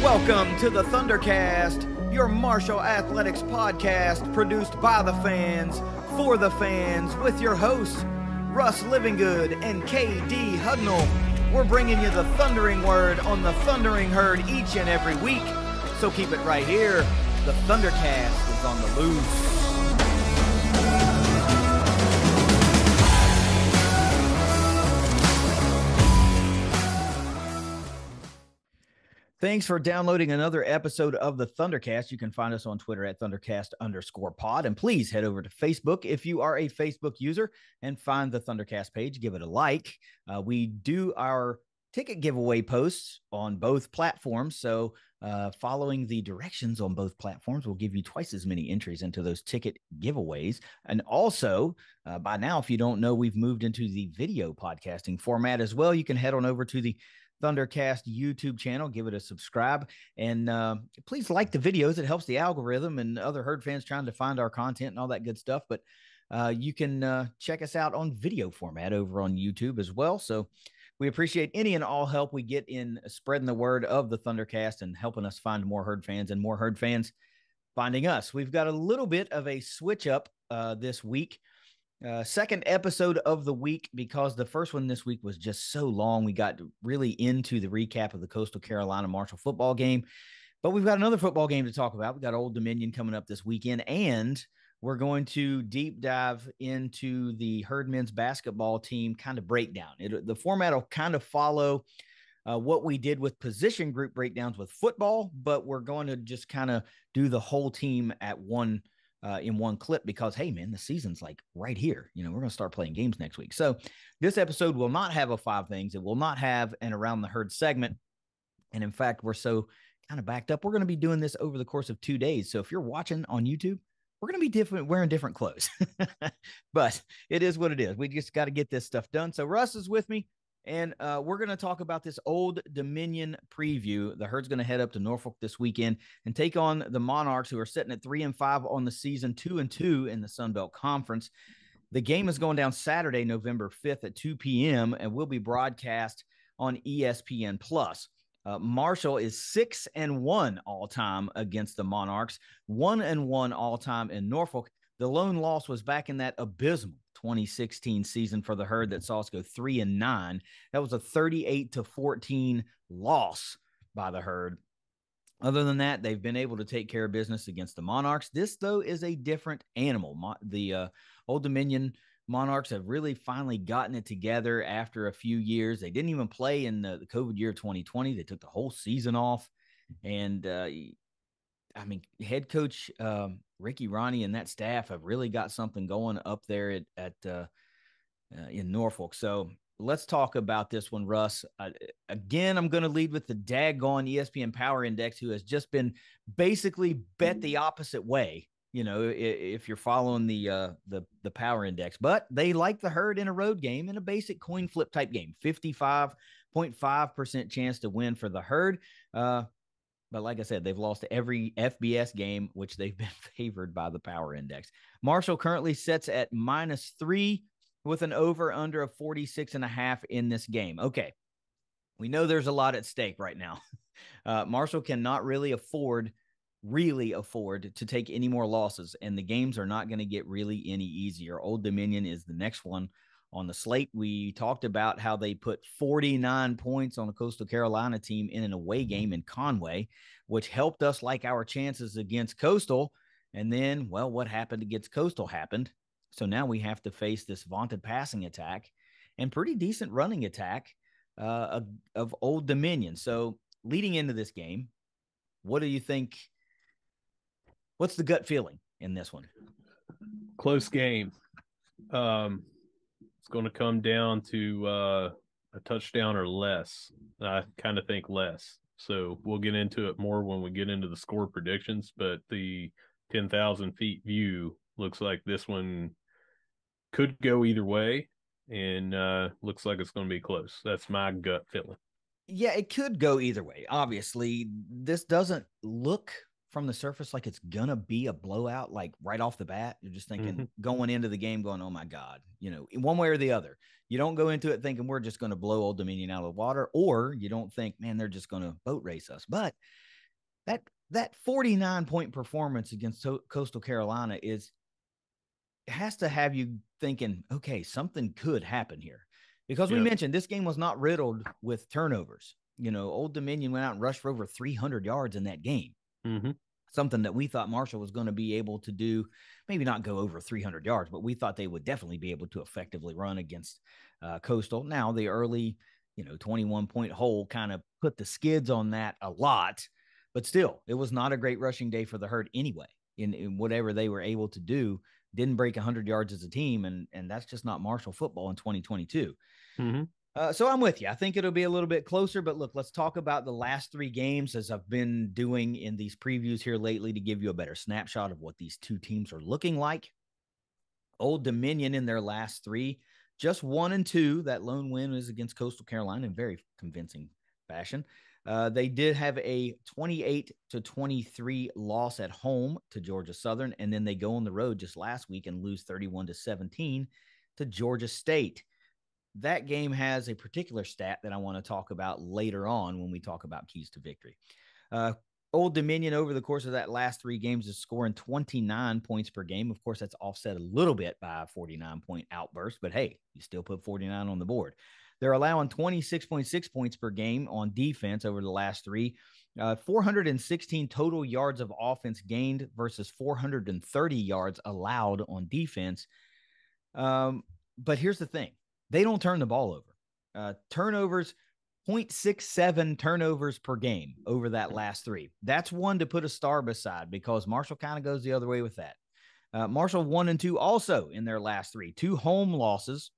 Welcome to the ThunderCast, your Marshall Athletics podcast produced by the fans, for the fans, with your hosts, Russ Livingood and KD Hudnall. We're bringing you the thundering word on the thundering herd each and every week, so keep it right here. The ThunderCast is on the loose. Thanks for downloading another episode of the ThunderCast. You can find us on Twitter at ThunderCast_pod. And please head over to Facebook if you are a Facebook user and find the ThunderCast page. Give it a like. We do our ticket giveaway posts on both platforms. So following the directions on both platforms will give you twice as many entries into those ticket giveaways. And also, by now, if you don't know, we've moved into the video podcasting format as well. You can head on over to the ThunderCast YouTube channel, give it a subscribe, and please like the videos. It helps the algorithm and other herd fans trying to find our content and all that good stuff. But you can check us out on video format over on YouTube as well. So we appreciate any and all help we get in spreading the word of the ThunderCast and helping us find more herd fans and more herd fans finding us. We've got a little bit of a switch up this week. Second episode of the week, because the first one this week was just so long. We got really into the recap of the Coastal Carolina Marshall football game, but we've got another football game to talk about. We've got Old Dominion coming up this weekend, and we're going to deep dive into the Herd men's basketball team kind of breakdown. The format will kind of follow what we did with position group breakdowns with football, but we're going to just kind of do the whole team at in one clip, because, hey, man, the season's like right here. We're going to start playing games next week. So this episode will not have a 5 things. It will not have an Around the Herd segment. And in fact, we're so kind of backed up. We're going to be doing this over the course of 2 days. So if you're watching on YouTube, we're going to be wearing different clothes. But it is what it is. We just got to get this stuff done. So Russ is with me. And we're going to talk about this Old Dominion preview. The Herd's going to head up to Norfolk this weekend and take on the Monarchs, who are sitting at 3-5 on the season, 2-2 in the Sun Belt Conference. The game is going down Saturday, November 5th at 2 p.m. and will be broadcast on ESPN+. Marshall is 6-1 all-time against the Monarchs, 1-1 all-time in Norfolk. The lone loss was back in that abysmal 2016 season for the Herd that saw us go 3-9. That was a 38-14 loss by the Herd. Other than that, they've been able to take care of business against the Monarchs. This, though, is a different animal. The Old Dominion Monarchs have really finally gotten it together after a few years. They didn't even play in the COVID year of 2020. They took the whole season off. And, head coach Ricky Ronnie and that staff have really got something going up there in Norfolk. So let's talk about this one, Russ. Again, I'm going to lead with the daggone ESPN Power Index, who has just been basically bet the opposite way. If you're following the Power Index, but they like the Herd in a road game, in a basic coin flip type game, 55.5% chance to win for the Herd. But like I said, they've lost every FBS game, which they've been favored by the Power Index. Marshall currently sits at -3 with an over-under of 46.5 in this game. Okay, we know there's a lot at stake right now. Marshall cannot really afford to take any more losses, and the games are not going to get really any easier. Old Dominion is the next one on the slate. We talked about how they put 49 points on a Coastal Carolina team in an away game in Conway, which helped us like our chances against Coastal. And then, well, what happened against Coastal happened. So now we have to face this vaunted passing attack and pretty decent running attack of Old Dominion. So leading into this game, what do you think? What's the gut feeling in this one? Close game. It's going to come down to a touchdown or less. I kind of think less. So we'll get into it more when we get into the score predictions, but the 10,000 feet view looks like this one could go either way, and looks like it's going to be close. That's my gut feeling. Yeah, it could go either way. Obviously, this doesn't look from the surface like it's gonna be a blowout, like right off the bat. You're just thinking going into the game going, oh my God, one way or the other. You don't go into it thinking we're just going to blow Old Dominion out of the water, or you don't think, man, they're just going to boat race us. But that 49-point performance against Coastal Carolina has to have you thinking, okay, something could happen here. Because we mentioned this game was not riddled with turnovers. Old Dominion went out and rushed for over 300 yards in that game. Mm-hmm. Something that we thought Marshall was going to be able to do, maybe not go over 300 yards, but we thought they would definitely be able to effectively run against Coastal. Now, the early, 21-point hole kind of put the skids on that a lot, but still, it was not a great rushing day for the Herd anyway. In whatever they were able to do, didn't break 100 yards as a team, and that's just not Marshall football in 2022. Mm-hmm. So I'm with you. I think it'll be a little bit closer, but look, let's talk about the last three games as I've been doing in these previews here lately to give you a better snapshot of what these two teams are looking like. Old Dominion in their last three, just 1-2. That lone win is against Coastal Carolina in very convincing fashion. They did have a 28-23 loss at home to Georgia Southern, and then they go on the road just last week and lose 31-17 to Georgia State. That game has a particular stat that I want to talk about later on when we talk about keys to victory. Old Dominion over the course of that last three games is scoring 29 points per game. Of course, that's offset a little bit by a 49-point outburst, but hey, you still put 49 on the board. They're allowing 26.6 points per game on defense over the last three. 416 total yards of offense gained versus 430 yards allowed on defense. But here's the thing. They don't turn the ball over. Turnovers, 0.67 turnovers per game over that last three. That's one to put a star beside because Marshall kind of goes the other way with that. Marshall 1-2 also in their last three. 2 home losses.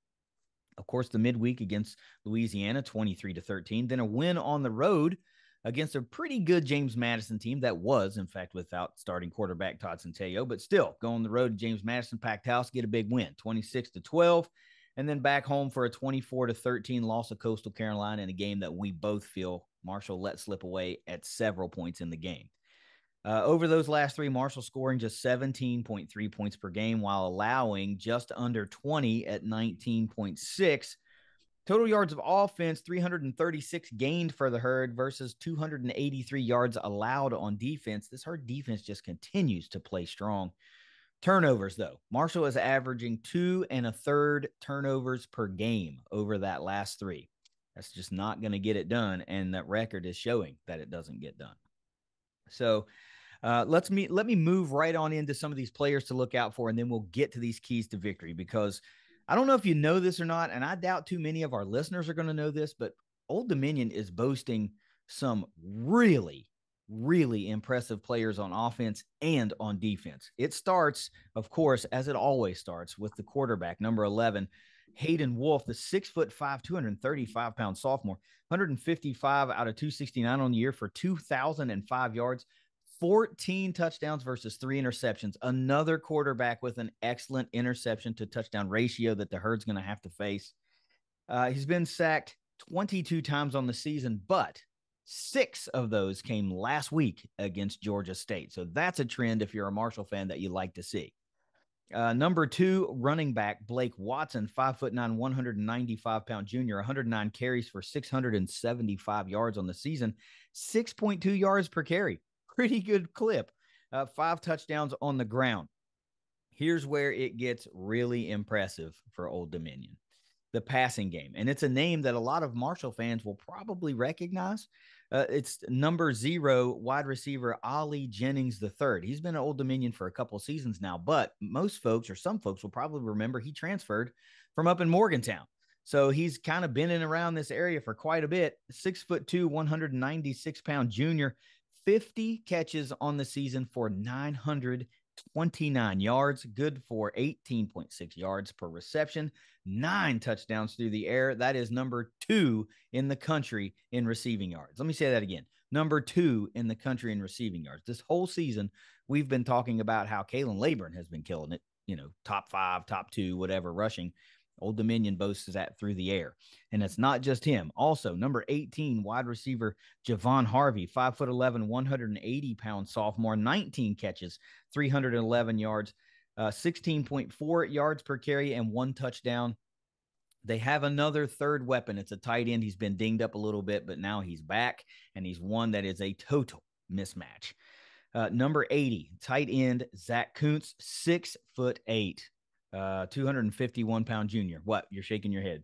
Of course, the midweek against Louisiana, 23-13. Then a win on the road against a pretty good James Madison team that was, in fact, without starting quarterback Todd Centeio, but still go on the road to James Madison, packed house, get a big win, 26-12. And then back home for a 24-13 loss of Coastal Carolina in a game that we both feel Marshall let slip away at several points in the game. Over those last three, Marshall scoring just 17.3 points per game while allowing just under 20 at 19.6. Total yards of offense, 336 gained for the Herd versus 283 yards allowed on defense. This Herd defense just continues to play strong. Turnovers, though. Marshall is averaging 2 1/3 turnovers per game over that last three. That's just not going to get it done, and that record is showing that it doesn't get done. So let me move right on into some of these players to look out for, and then we'll get to these keys to victory because I don't know if you know this or not, and I doubt too many of our listeners are going to know this, but Old Dominion is boasting some really impressive players on offense and on defense. It starts, of course, as it always starts, with the quarterback, number 11, Hayden Wolf, the 6'5", 235-pound sophomore, 155 out of 269 on the year for 2,005 yards, 14 touchdowns versus 3 interceptions. Another quarterback with an excellent interception to touchdown ratio that the Herd's going to have to face. He's been sacked 22 times on the season, but 6 of those came last week against Georgia State. So that's a trend if you're a Marshall fan that you like to see. Number 2, running back Blake Watson, 5'9", 195-pound junior, 109 carries for 675 yards on the season, 6.2 yards per carry. Pretty good clip. 5 touchdowns on the ground. Here's where it gets really impressive for Old Dominion. The passing game. And it's a name that a lot of Marshall fans will probably recognize. It's number 0 wide receiver Ollie Jennings III. He's been at Old Dominion for a couple of seasons now, but most folks or some folks will probably remember he transferred from up in Morgantown. So he's kind of been in around this area for quite a bit. 6'2", 196-pound junior, 50 catches on the season for 929 yards, good for 18.6 yards per reception, 9 touchdowns through the air. That is number 2 in the country in receiving yards. Let me say that again. Number 2 in the country in receiving yards. This whole season, we've been talking about how Kalen Laburn has been killing it, top 5, top 2, whatever, rushing. Old Dominion boasts that through the air. And it's not just him. Also, number 18, wide receiver Javon Harvey, 5'11", 180-pound sophomore, 19 catches, 311 yards, 16.4 yards per carry, and 1 touchdown. They have another third weapon. It's a tight end. He's been dinged up a little bit, but now he's back, and he's one that is a total mismatch. Number 80, tight end Zach Kuntz, 6'8", 251-pound junior. What? You're shaking your head.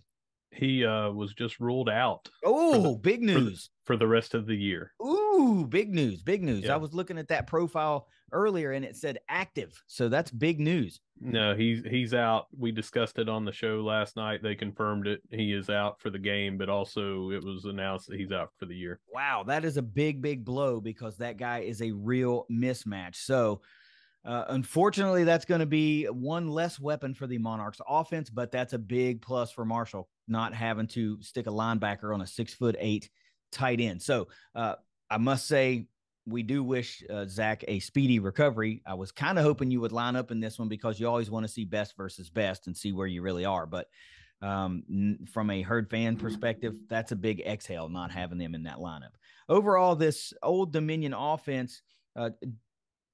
He was just ruled out Oh, big for the news. for the rest of the year. Ooh, big news, big news. I Yeah. was looking at that profile earlier and it said active. So that's big news. No, he's out. We discussed it on the show last night. They confirmed it. He is out for the game, but also it was announced that he's out for the year. Wow, that is a big, big blow because that guy is a real mismatch. So, unfortunately, that's going to be one less weapon for the Monarchs offense, but that's a big plus for Marshall not having to stick a linebacker on a 6'8" tight end. So, I must say, we do wish Zach a speedy recovery. I was kind of hoping you would line up in this one because you always want to see best versus best and see where you really are. But from a Herd fan perspective, that's a big exhale not having them in that lineup. Overall, this Old Dominion offense,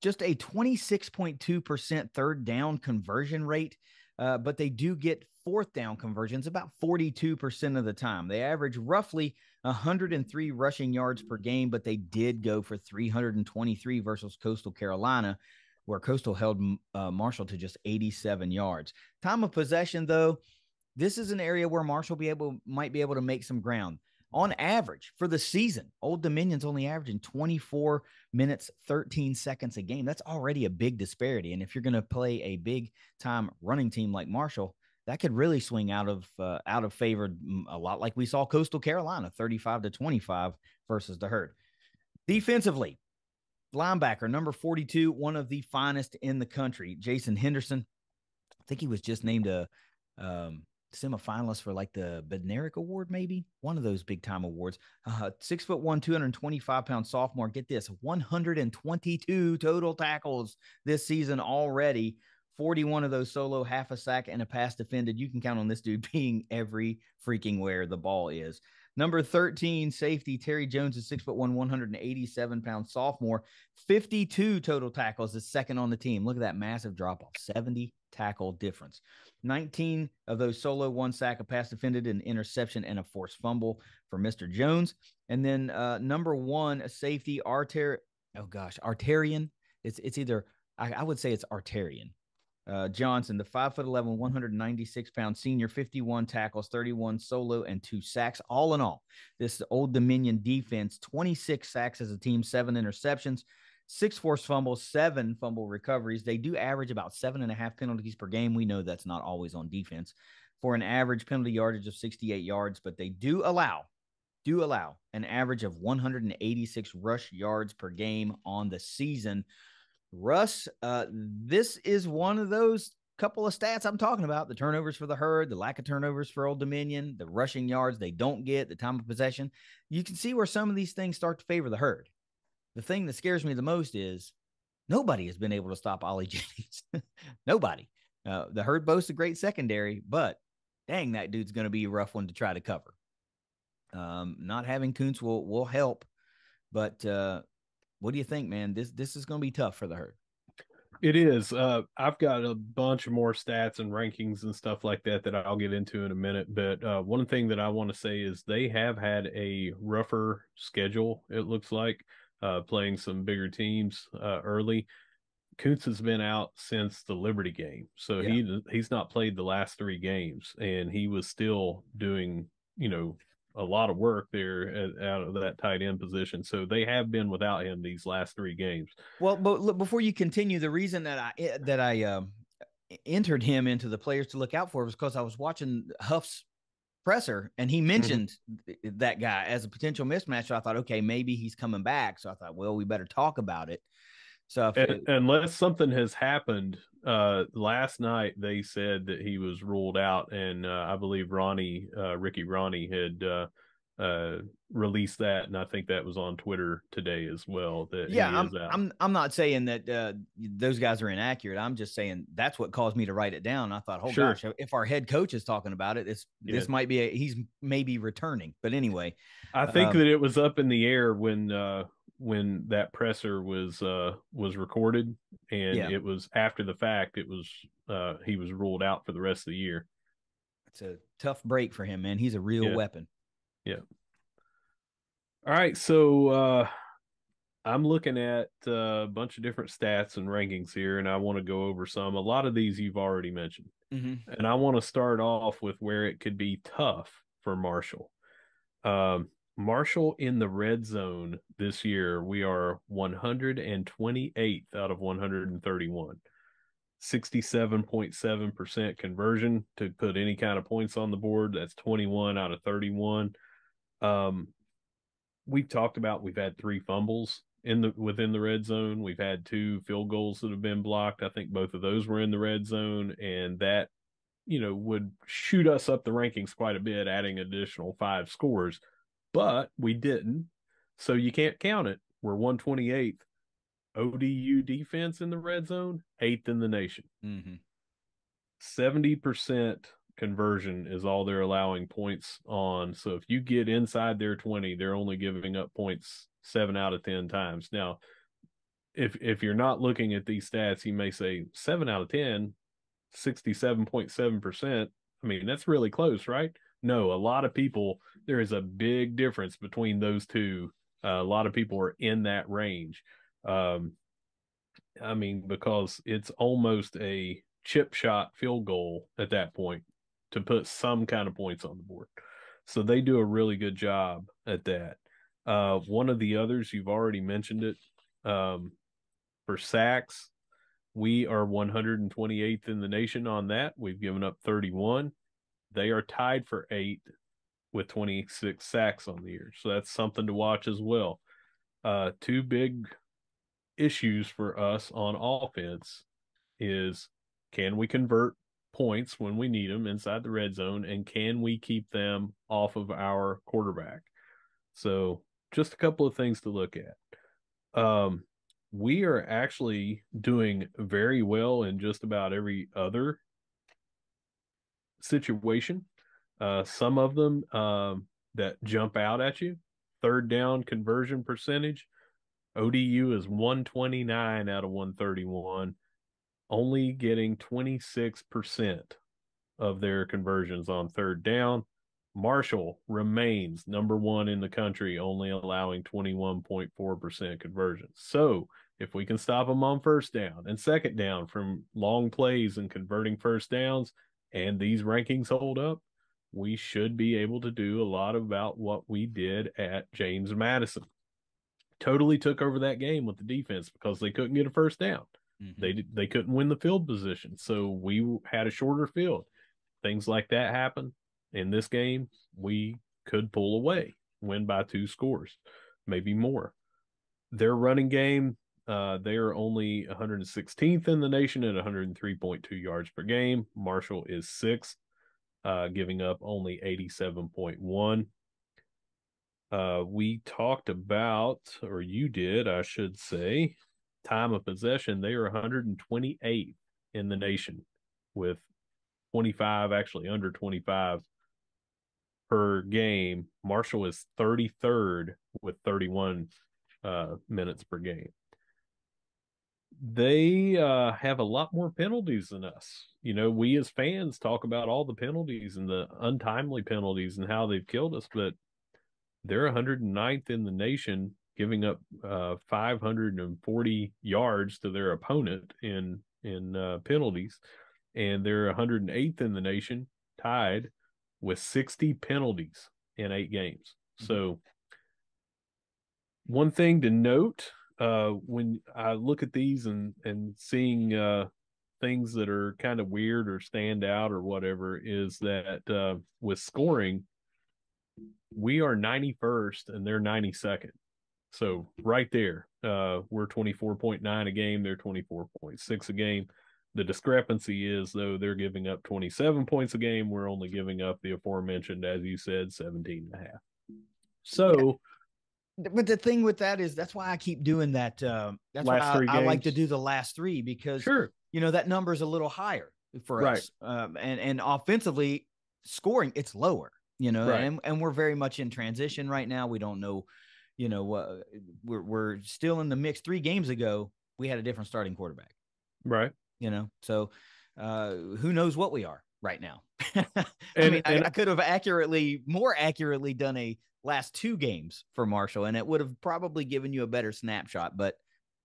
just a 26.2% third down conversion rate, but they do get fourth down conversions about 42% of the time. They average roughly 103 rushing yards per game, but they did go for 323 versus Coastal Carolina, where Coastal held Marshall to just 87 yards. Time of possession, though, this is an area where Marshall might be able to make some ground. On average, for the season, Old Dominion's only averaging 24 minutes, 13 seconds a game. That's already a big disparity. And if you're going to play a big-time running team like Marshall, that could really swing out of favor a lot like we saw Coastal Carolina, 35-25 versus the Herd. Defensively, linebacker, number 42, one of the finest in the country, Jason Henderson. I think he was just named a semifinalist for like the Bednarik Award, maybe one of those big time awards. 6'1", 225-pound sophomore. Get this, 122 total tackles this season already. 41 of those solo, half a sack, and a pass defended. You can count on this dude being every freaking where the ball is. Number 13, safety, Terry Jones is 6'1", 187-pound sophomore. 52 total tackles, is second on the team. Look at that massive drop-off, 70 tackle difference. 19 of those solo, one sack, a pass defended, an interception, and a forced fumble for Mr. Jones. And then number one, a safety, Artarian. It's either, I would say it's Artarian. Johnson, the 5'11", 196-pound senior, 51 tackles, 31 solo, and 2 sacks. All in all, this Old Dominion defense, 26 sacks as a team, 7 interceptions, 6 forced fumbles, 7 fumble recoveries. They do average about 7.5 penalties per game. We know that's not always on defense for an average penalty yardage of 68 yards, but they do allow an average of 186 rush yards per game on the season. Russ, this is one of those couple of stats I'm talking about. The turnovers for the Herd, the lack of turnovers for Old Dominion, the rushing yards they don't get, the time of possession. You can see where some of these things start to favor the Herd. The thing that scares me the most is nobody has been able to stop Ollie Jennings. Nobody. The Herd boasts a great secondary, but dang, that dude's going to be a rough one to try to cover. Not having Kuntz will help, but what do you think, man? This is going to be tough for the Herd. It is. I've got a bunch of more stats and rankings and stuff like that I'll get into in a minute. But one thing that I want to say is they have had a rougher schedule, it looks like, playing some bigger teams early. Kuntz has been out since the Liberty game, so yeah. He's not played the last 3 games, and he was still doing, a lot of work there out of that tight end position. So they have been without him these last 3 games. Well, but look, before you continue, the reason that I entered him into the players to look out for was because I was watching Huff's presser and he mentioned that guy as a potential mismatch. So I thought, okay, maybe he's coming back. So I thought, well, we better talk about it. So unless something has happened, last night they said that he was ruled out, and I believe Ricky Ronnie had released that, and I think that was on Twitter today as well. That he is out. I'm not saying that those guys are inaccurate. I'm just saying that's what caused me to write it down. I thought, gosh, if our head coach is talking about it, this might be he's maybe returning. But anyway, I think that it was up in the air when that presser was recorded, and it was after the fact. It was he was ruled out for the rest of the year. It's a tough break for him, man. He's a real weapon. Yeah. All right, so I'm looking at a bunch of different stats and rankings here, and I want to go over some. A lot of these you've already mentioned. Mm-hmm. And I want to start off with where it could be tough for Marshall. Marshall in the red zone this year, we are 128th out of 131. 67.7% conversion to put any kind of points on the board. That's 21 out of 31. Um, we've talked about we've had 3 fumbles within the red zone. We've had 2 field goals that have been blocked. I think both of those were in the red zone, and that would shoot us up the rankings quite a bit, adding additional 5 scores, but we didn't. So you can't count it. We're 128th. ODU defense in the red zone, 8th in the nation. Mm-hmm. 70% conversion is all they're allowing points on. So if you get inside their 20, they're only giving up points 7 out of 10 times. Now, if you're not looking at these stats, you may say 7 out of 10, 67.7%. I mean, that's really close, right? No, a lot of people, there is a big difference between those two. A lot of people are in that range. I mean, because it's almost a chip shot field goal at that point to put some kind of points on the board. So they do a really good job at that. One of the others, you've already mentioned it, for sacks, we are 128th in the nation on that. We've given up 31. They are tied for 8th with 26 sacks on the year. So that's something to watch as well. 2 big issues for us on offense is, can we convert points when we need them inside the red zone, and can we keep them off of our quarterback? So just a couple of things to look at. We are actually doing very well in just about every other situation. Some of them that jump out at you. Third down conversion percentage. ODU is 129 out of 131, only getting 26% of their conversions on third down. Marshall remains number 1 in the country, only allowing 21.4% conversions. So if we can stop them on first down and second down from long plays and converting first downs, and these rankings hold up, we should be able to do a lot about what we did at James Madison. Totally took over that game with the defense because they couldn't get a first down. Mm-hmm. They couldn't win the field position, so we had a shorter field. Things like that happen. In this game, we could pull away, win by 2 scores, maybe more. Their running game, they are only 116th in the nation at 103.2 yards per game. Marshall is 6th, giving up only 87.1. We talked about, or you did, I should say, time of possession. They are 128th in the nation with 25, actually under 25 per game. Marshall is 33rd with 31 minutes per game. They have a lot more penalties than us. We as fans talk about all the penalties and the untimely penalties and how they've killed us, but they're 109th in the nation, giving up 540 yards to their opponent in penalties, and they're 108th in the nation, tied with 60 penalties in 8 games. So one thing to note, when I look at these and seeing things that are kind of weird or stand out or whatever, is that with scoring, we are 91st and they're 92nd. So right there, we're 24.9 a game. They're 24.6 a game. The discrepancy is, though, they're giving up 27 points a game. We're only giving up the aforementioned, as you said, 17 and a half. So, but the thing with that is, that's why I keep doing that. That's why I like to do the last 3, because, sure, that number is a little higher for us. And offensively scoring, it's lower, right. and we're very much in transition right now. We don't know, we're still in the mix. 3 games ago, we had a different starting quarterback. Right. So who knows what we are? right now. And I could have more accurately done a last 2 games for Marshall, and it would have probably given you a better snapshot. But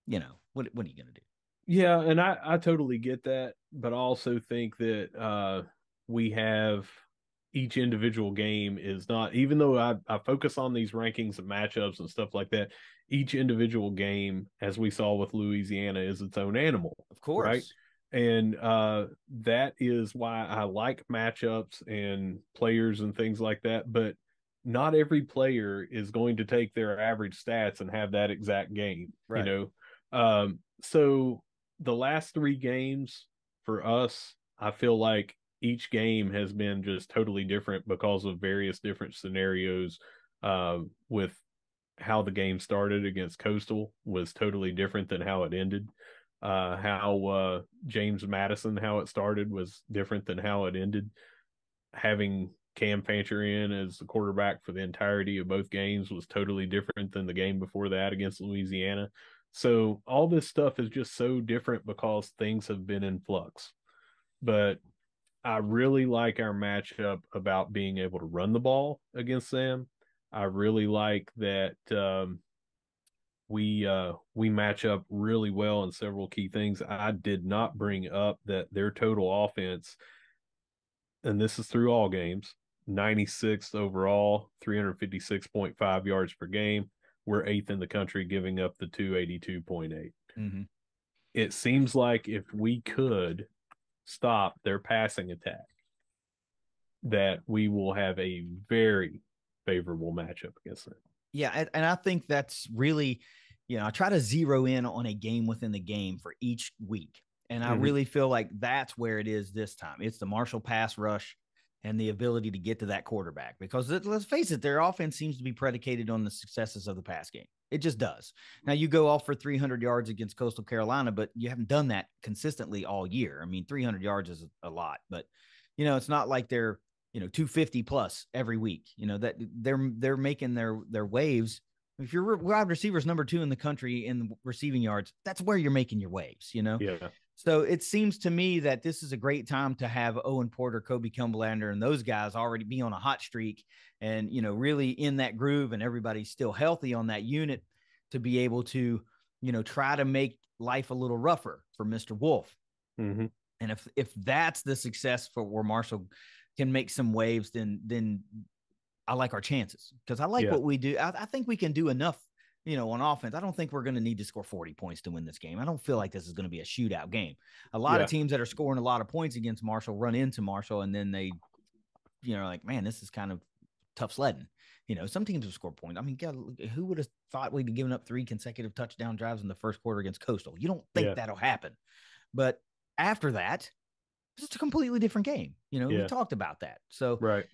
what are you going to do? yeah, and I totally get that, but I also think that we have each individual game is not, even though I focus on these rankings and matchups and stuff like that, each individual game, as we saw with Louisiana, is its own animal, Of right? course. And that is why I like matchups and players and things like that. But not every player is going to take their average stats and have that exact game, Right. So the last 3 games for us, I feel like each game has been just totally different because of various different scenarios. With how the game started against Coastal was totally different than how it ended. How James Madison, how it started, was different than how it ended. Having Cam Fancher in as the quarterback for the entirety of both games was totally different than the game before that against Louisiana. So all this stuff is just so different because things have been in flux. But I really like our matchup about being able to run the ball against them. I really like that we match up really well in several key things. I did not bring up that their total offense, and this is through all games, 96th overall, 356.5 yards per game. We're 8th in the country, giving up the 282.8. Mm-hmm. It seems like if we could stop their passing attack, that we will have a very favorable matchup against them. Yeah, and I think that's really, I try to zero in on a game within the game for each week. And I really feel like that's where it is this time. It's the Marshall pass rush and the ability to get to that quarterback. Because let's face it, their offense seems to be predicated on the successes of the pass game. It just does. Now, you go off for 300 yards against Coastal Carolina, but you haven't done that consistently all year. I mean, 300 yards is a lot, but, it's not like they're 250 plus every week, that they're making their waves. If your wide receiver's number 2 in the country in receiving yards, that's where you're making your waves, Yeah. So it seems to me that this is a great time to have Owen Porter, Kobe Cumberlander, and those guys already be on a hot streak and, really in that groove, and everybody's still healthy on that unit to be able to, try to make life a little rougher for Mr. Wolf. Mm-hmm. And if that's the success for where Marshall can make some waves, then I like our chances, because I like what we do. I think we can do enough, on offense. I don't think we're going to need to score 40 points to win this game. I don't feel like this is going to be a shootout game. A lot of teams that are scoring a lot of points against Marshall run into Marshall, and then they, like, man, this is kind of tough sledding. Some teams have scored points. I mean, God, who would have thought we'd be giving up 3 consecutive touchdown drives in the first quarter against Coastal? You don't think that'll happen. But after that, it's a completely different game. We talked about that. So, right.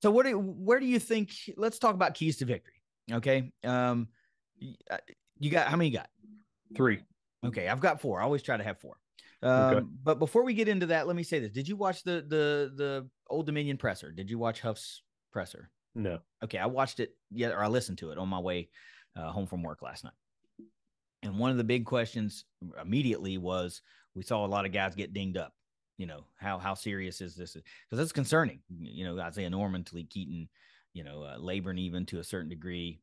So where do you think, let's talk about keys to victory. Okay. You got, how many you got? 3. Okay. I've got 4. I always try to have 4. Okay. But before we get into that, let me say this. Did you watch the Old Dominion presser? Did you watch Huff's presser? No. Okay. I watched it or I listened to it on my way home from work last night. And one of the big questions immediately was, we saw a lot of guys get dinged up. How serious is this? Because that's concerning. Isaiah Norman, Talik Keaton, Laborn even to a certain degree,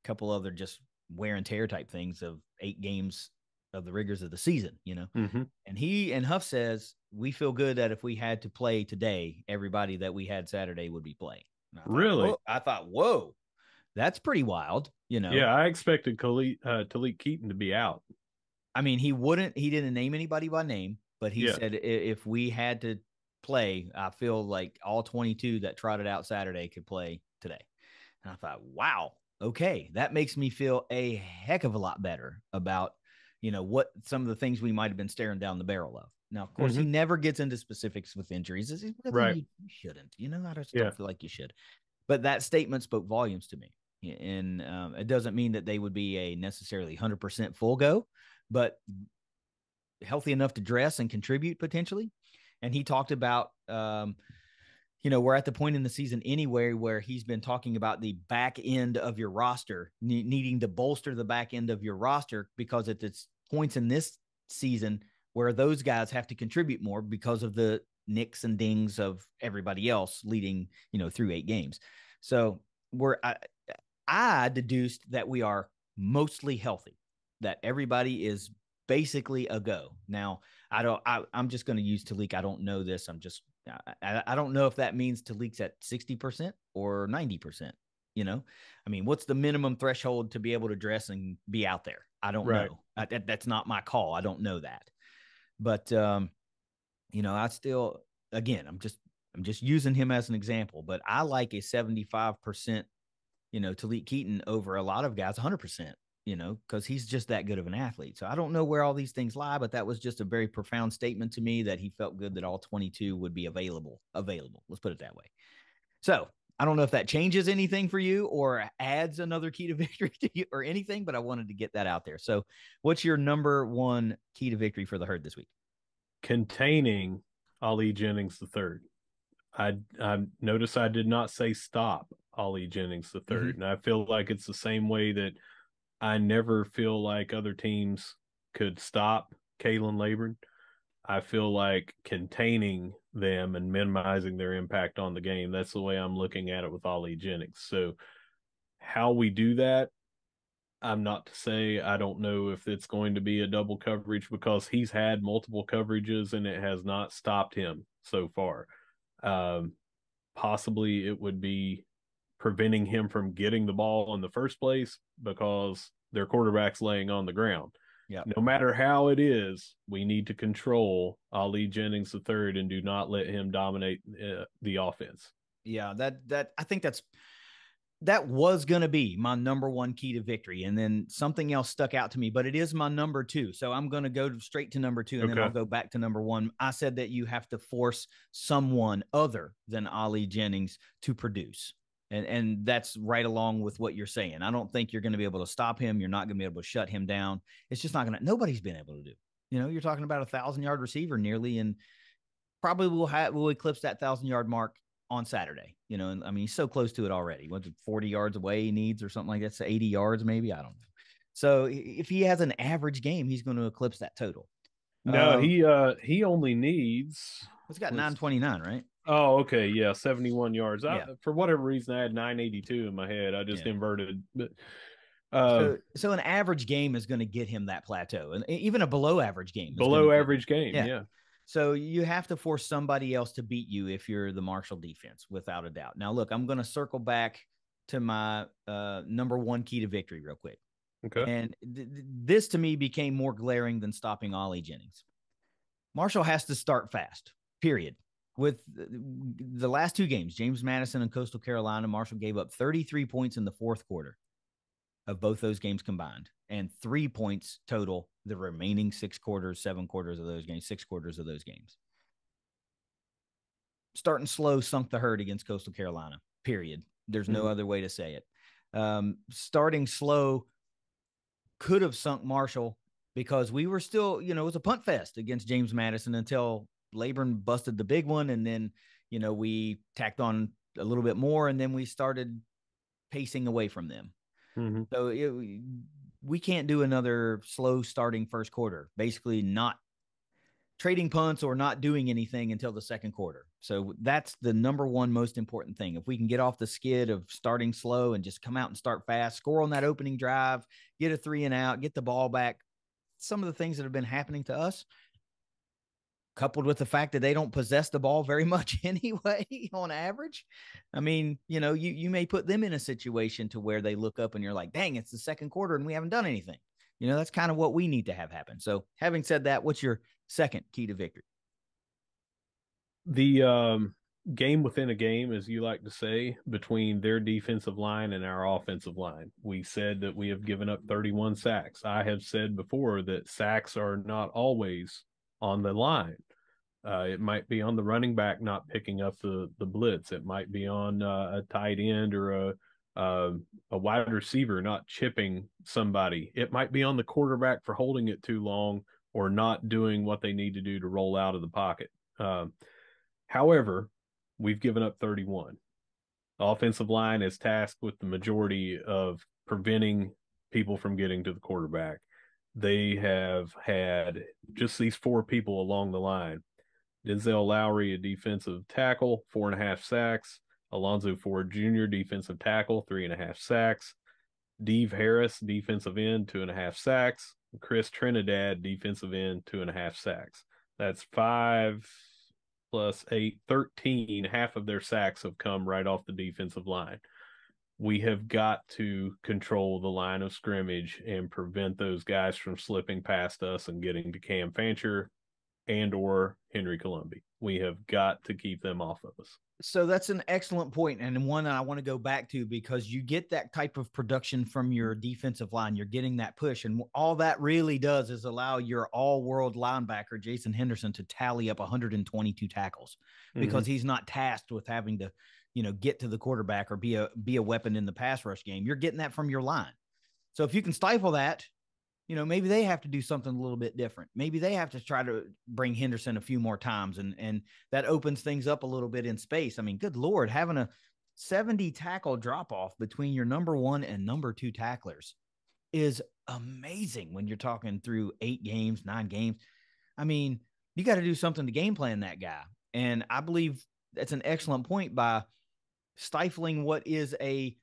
couple other just wear and tear type things of 8 games of the rigors of the season, Mm-hmm. And Huff says, we feel good that if we had to play today, everybody that we had Saturday would be playing. Really? I thought, whoa, that's pretty wild. Yeah, I expected Talik Keaton to be out. I mean, he didn't name anybody by name, but he said, if we had to play, I feel like all 22 that trotted out Saturday could play today. And I thought, wow, okay, that makes me feel a heck of a lot better about, what some of the things we might have been staring down the barrel of. Now, of course, he never gets into specifics with injuries. Right. You shouldn't, I just don't feel like you should. But that statement spoke volumes to me. And it doesn't mean that they would be a necessarily 100% full go, but healthy enough to dress and contribute potentially. And he talked about, we're at the point in the season anyway where he's been talking about the back end of your roster, needing to bolster the back end of your roster, because at this points in this season where those guys have to contribute more because of the nicks and dings of everybody else leading, through 8 games. So I deduced that we are mostly healthy, that everybody is basically a go. Now, I'm just going to use Talik. I don't know this. I don't know if that means Talik's at 60% or 90%. What's the minimum threshold to be able to dress and be out there? I don't know. That's not my call. I don't know that. But, I still, again, I'm just using him as an example, but I like a 75%, Talik Keaton over a lot of guys, 100%, because he's just that good of an athlete. So I don't know where all these things lie, but that was just a very profound statement to me that he felt good that all 22 would be available. Let's put it that way. So I don't know if that changes anything for you or adds another key to victory to you or anything, but I wanted to get that out there. So what's your number one key to victory for the herd this week? Containing Ali Jennings III. I notice I did not say stop Ali Jennings III. Mm-hmm. And I feel like it's the same way that I never feel like other teams could stop Kalen Laburn. I feel like containing them and minimizing their impact on the game. That's the way I'm looking at it with Ali Jennings. So how we do that, I'm not to say. I don't know if it's going to be a double coverage because he's had multiple coverages and it has not stopped him so far. Possibly it would be preventing him from getting the ball in the first place because their quarterback's laying on the ground. Yeah. No matter how it is, we need to control Ali Jennings III and do not let him dominate the offense. Yeah, that I think that was going to be my number one key to victory. And then something else stuck out to me, but it is my number 2. So I'm going to go straight to number 2 and then I'll go back to number 1. I said that you have to force someone other than Ali Jennings to produce. And that's right along with what you're saying. I don't think you're going to be able to stop him. You're not going to be able to shut him down. It's just not going to, nobody's been able to do. You're talking about 1,000-yard receiver nearly, and probably will eclipse that 1,000-yard mark on Saturday. And he's so close to it already. What's it, 40 yards away he needs or something like that? So 80 yards maybe. I don't know. So if he has an average game, he's going to eclipse that total. No, he only needs. It's got 929, right? Oh, okay, yeah, 71 yards. For whatever reason, I had 982 in my head. I just inverted. But so an average game is going to get him that plateau, and even a below average game. Below average game, yeah. So you have to force somebody else to beat you if you're the Marshall defense, without a doubt. Now, look, I'm going to circle back to my number 1 key to victory real quick. Okay. And this to me became more glaring than stopping Ali Jennings. Marshall has to start fast, period. With the last 2 games, James Madison and Coastal Carolina, Marshall gave up 33 points in the fourth quarter of both those games combined, and 3 points total the remaining 6 quarters, 7 quarters of those games, 6 quarters of those games. Starting slow sunk the herd against Coastal Carolina, period. There's no other way to say it. Starting slow could have sunk Marshall because we were still, it was a punt fest against James Madison until Laburn busted the big one. And then, we tacked on a little bit more and then we started pacing away from them. Mm-hmm. So we can't do another slow starting first quarter, basically not trading punts or not doing anything until the second quarter. So that's the number 1 most important thing. If we can get off the skid of starting slow and just come out and start fast, score on that opening drive, get a 3 and out, get the ball back, some of the things that have been happening to us, coupled with the fact that they don't possess the ball very much anyway on average. You may put them in a situation to where they look up and you're like, dang, it's the second quarter and we haven't done anything. That's kind of what we need to have happen. So having said that, what's your second key to victory? The game within a game, as you like to say, between their defensive line and our offensive line. We said that we have given up 31 sacks. I have said before that sacks are not always on the line. It might be on the running back not picking up the blitz. It might be on a tight end or a wide receiver not chipping somebody. It might be on the quarterback for holding it too long or not doing what they need to do to roll out of the pocket. However, we've given up 31. The offensive line is tasked with the majority of preventing people from getting to the quarterback. they have had just these four people along the line. Denzel Lowry, a defensive tackle, 4.5 sacks. Alonzo Ford Jr., defensive tackle, 3.5 sacks. Dave Harris, defensive end, 2.5 sacks. Chris Trinidad, defensive end, 2.5 sacks. That's 5 plus 8, 13. Half of their sacks have come right off the defensive line. We have got to control the line of scrimmage and prevent those guys from slipping past us and getting to Cam Fancher and or Henry Colombi. We have got to keep them off of us. So that's an excellent point, and one I want to go back to, because you get that type of production from your defensive line. You're getting that push, and all that really does is allow your all-world linebacker, Jason Henderson, to tally up 122 tackles, because he's not tasked with having to, get to the quarterback or be a weapon in the pass rush game. You're getting that from your line. So if you can stifle that, maybe they have to do something a little bit different. Maybe they have to try to bring Henderson a few more times, and that opens things up a little bit in space. I mean, good Lord, having a 70 tackle drop off between your number 1 and number 2 tacklers is amazing when you're talking through 8 games, 9 games. I mean, you got to do something to game plan that guy. And I believe that's an excellent point by stifling what is a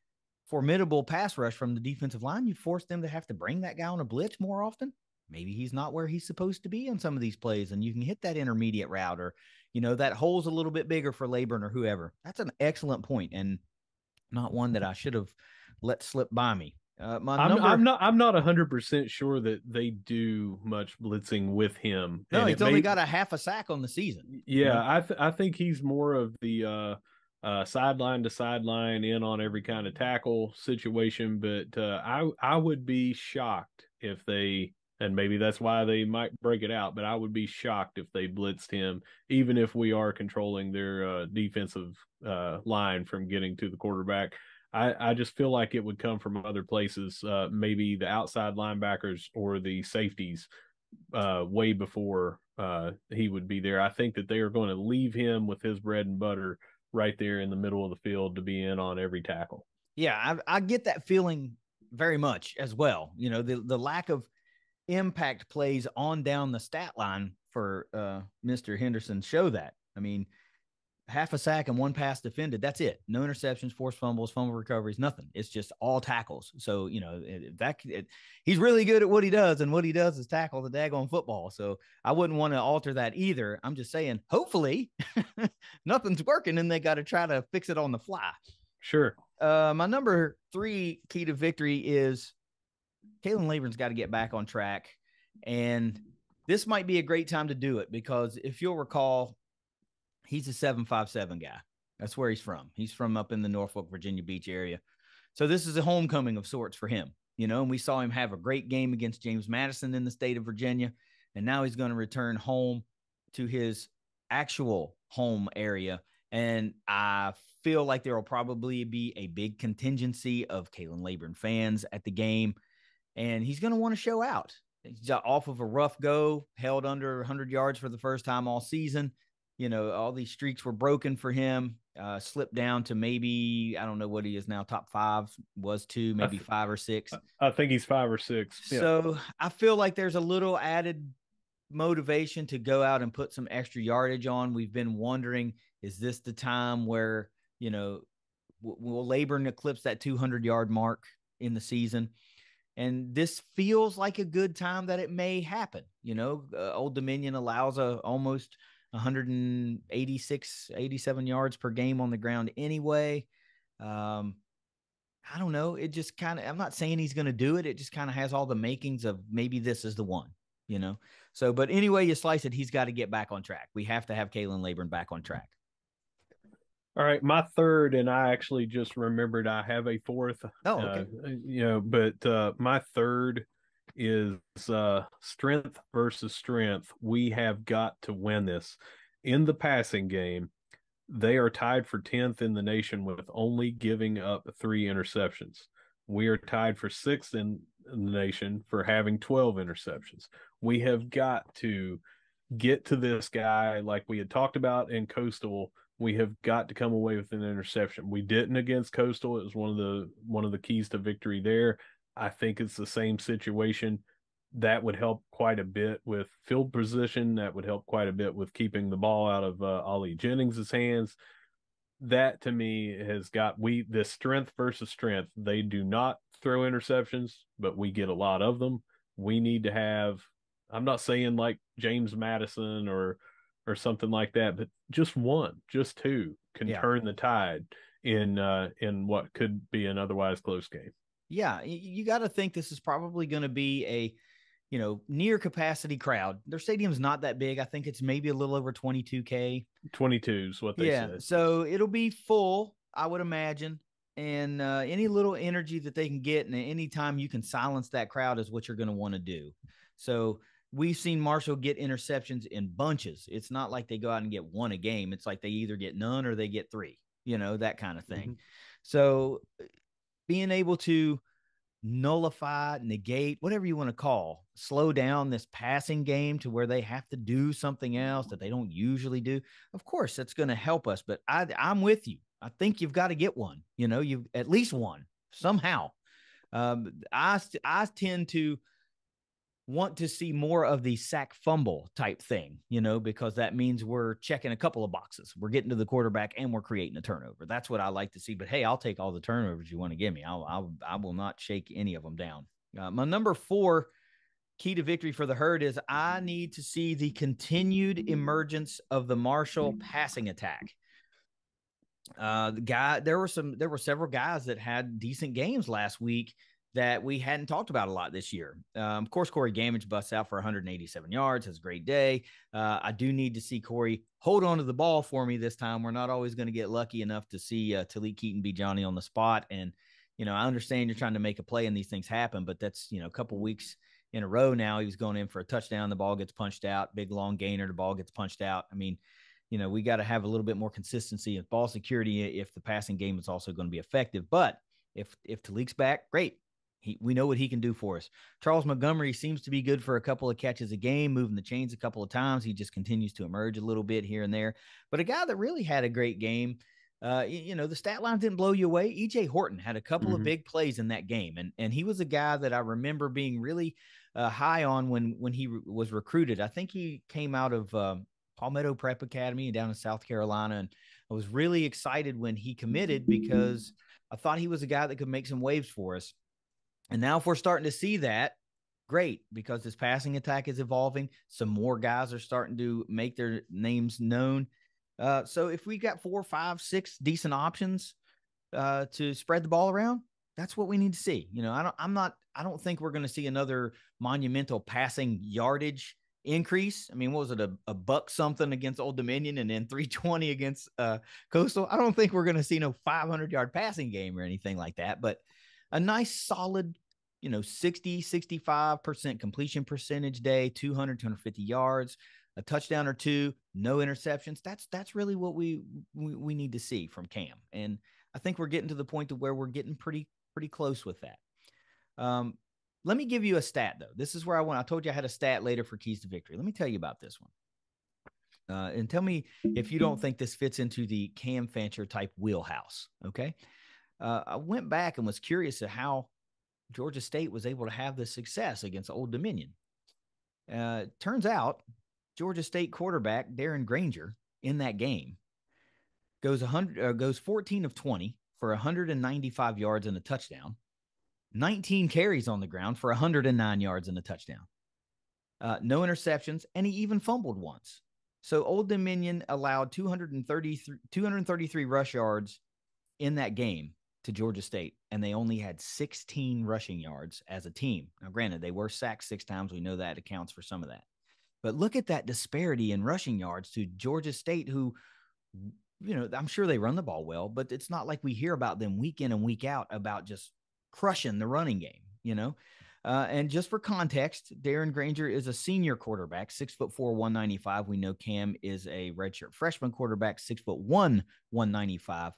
formidable pass rush from the defensive line. You force them to have to bring that guy on a blitz more often. Maybe he's not where he's supposed to be on some of these plays, and you can hit that intermediate route, or, that hole's a little bit bigger for Laburn or whoever. That's an excellent point, and not one that I should have let slip by me. I'm not 100% sure that they do much blitzing with him. No, he's only got a half a sack on the season. Yeah, I think he's more of the sideline to sideline, in on every kind of tackle situation. But I would be shocked if they, and maybe that's why they might break it out, but I would be shocked if they blitzed him, even if we are controlling their defensive line from getting to the quarterback. I just feel like it would come from other places, maybe the outside linebackers or the safeties, way before he would be there. I think that they are going to leave him with his bread and butter right there in the middle of the field to be in on every tackle. Yeah, I get that feeling very much as well. The lack of impact plays on down the stat line for Mr. Henderson show that. I mean, half a sack and 1 pass defended. That's it. No interceptions, forced fumbles, fumble recoveries, nothing. It's just all tackles. So, he's really good at what he does, and what he does is tackle the daggone football. So I wouldn't want to alter that either. I'm just saying, hopefully nothing's working and they got to try to fix it on the fly. Sure. My number 3 key to victory is Kalen Laburn's got to get back on track. And this might be a great time to do it, because if you'll recall, he's a 757 guy. That's where he's from. He's from up in the Norfolk, Virginia Beach area. So this is a homecoming of sorts for him, and we saw him have a great game against James Madison in the state of Virginia. And now he's going to return home to his actual home area. And I feel like there will probably be a big contingency of Kalen Laburn fans at the game, and he's going to want to show out. He's off of a rough go, held under 100 yards for the first time all season. All these streaks were broken for him, slipped down to maybe, I don't know what he is now, top 5, was 2, maybe 5 or 6. I think he's 5 or 6. Yeah. So I feel like there's a little added motivation to go out and put some extra yardage on. We've been wondering, is this the time where, will Laburn eclipse that 200-yard mark in the season? And this feels like a good time that it may happen. Old Dominion allows almost 186, 87 yards per game on the ground anyway. I don't know. It just kind of, I'm not saying he's going to do it. It just kind of has all the makings of maybe this is the one, So, but anyway, you slice it, he's got to get back on track. We have to have Kalen Laburn back on track. All right, my third, and I actually just remembered I have a fourth. Oh, okay. But my third is strength versus strength. We have got to win this. In the passing game, they are tied for 10th in the nation with only giving up 3 interceptions. We are tied for 6th in the nation for having 12 interceptions. We have got to get to this guy like we had talked about in Coastal. We have got to come away with an interception. We didn't against Coastal. It was one of the keys to victory there. I think it's the same situation. that would help quite a bit with field position. That would help quite a bit with keeping the ball out of Ollie Jennings' hands. That to me has got this strength versus strength. They do not throw interceptions, but we get a lot of them. We need to have, I'm not saying like James Madison or something like that, but just one, just two can Yeah. turn the tide in what could be an otherwise close game. Yeah, you got to think this is probably going to be a, near capacity crowd. Their stadium's not that big. I think it's maybe a little over 22K. 22 is what they Yeah, said. so it'll be full, I would imagine. And any little energy that they can get, and any time you can silence that crowd is what you're going to want to do. So we've seen Marshall get interceptions in bunches. It's not like they go out and get one a game. It's like they either get none or they get three, that kind of thing. So being able to nullify, negate, whatever you want to call, slow down this passing game to where they have to do something else that they don't usually do. Of course, that's going to help us, but I'm with you. I think you've got to get one. You at least one somehow. I tend to want to see more of the sack fumble type thing, because that means we're checking a couple of boxes. We're getting to the quarterback and we're creating a turnover. That's what I like to see. But hey, I'll take all the turnovers you want to give me. I will not shake any of them down. My number 4 key to victory for the Herd is I need to see the continued emergence of the Marshall passing attack. There were several guys that had decent games last week that we hadn't talked about a lot this year. Of course, Corey Gamage busts out for 187 yards, has a great day. I do need to see Corey hold on to the ball for me this time. We're not always going to get lucky enough to see Talik Keaton be Johnny on the spot. And, I understand you're trying to make a play and these things happen, but that's, a couple weeks in a row now. He was going in for a touchdown. The ball gets punched out, big long gainer. The ball gets punched out. I mean, we got to have a little bit more consistency of ball security if the passing game is also going to be effective. But if Talik's back, great. We know what he can do for us. Charles Montgomery seems to be good for a couple of catches a game, moving the chains a couple of times. He just continues to emerge a little bit here and there. But a guy that really had a great game, the stat lines didn't blow you away. E.J. Horton had a couple of big plays in that game. And he was a guy that I remember being really high on when he was recruited. I think he came out of Palmetto Prep Academy down in South Carolina. And I was really excited when he committed because I thought he was a guy that could make some waves for us. And now if we're starting to see that, great, because this passing attack is evolving. Some more guys are starting to make their names known. So if we got 4, 5, 6 decent options to spread the ball around, that's what we need to see. I don't think we're going to see another monumental passing yardage increase. I mean, what was it, a buck something against Old Dominion and then 320 against Coastal? I don't think we're going to see no 500-yard passing game or anything like that, but a nice solid, 60, 65% completion percentage day, 200, 250 yards, a touchdown or two, no interceptions. That's really what we need to see from Cam. And I think we're getting to the point to where we're getting pretty close with that. Let me give you a stat though. This is where I told you I had a stat later for keys to victory. Let me tell you about this one. And tell me if you don't think this fits into the Cam Fancher type wheelhouse. Okay. I went back and was curious at how Georgia State was able to have this success against Old Dominion. Turns out Georgia State quarterback Darren Granger in that game goes 14 of 20 for 195 yards and a touchdown, 19 carries on the ground for 109 yards and a touchdown, no interceptions, and he even fumbled once. So Old Dominion allowed 233 rush yards in that game to Georgia State, and they only had 16 rushing yards as a team. Now, granted, they were sacked 6 times. We know that accounts for some of that. But look at that disparity in rushing yards to Georgia State, who, I'm sure they run the ball well, but it's not like we hear about them week in and week out about just crushing the running game, and just for context, Darren Granger is a senior quarterback, 6'4", 195. We know Cam is a redshirt freshman quarterback, 6'1", 195.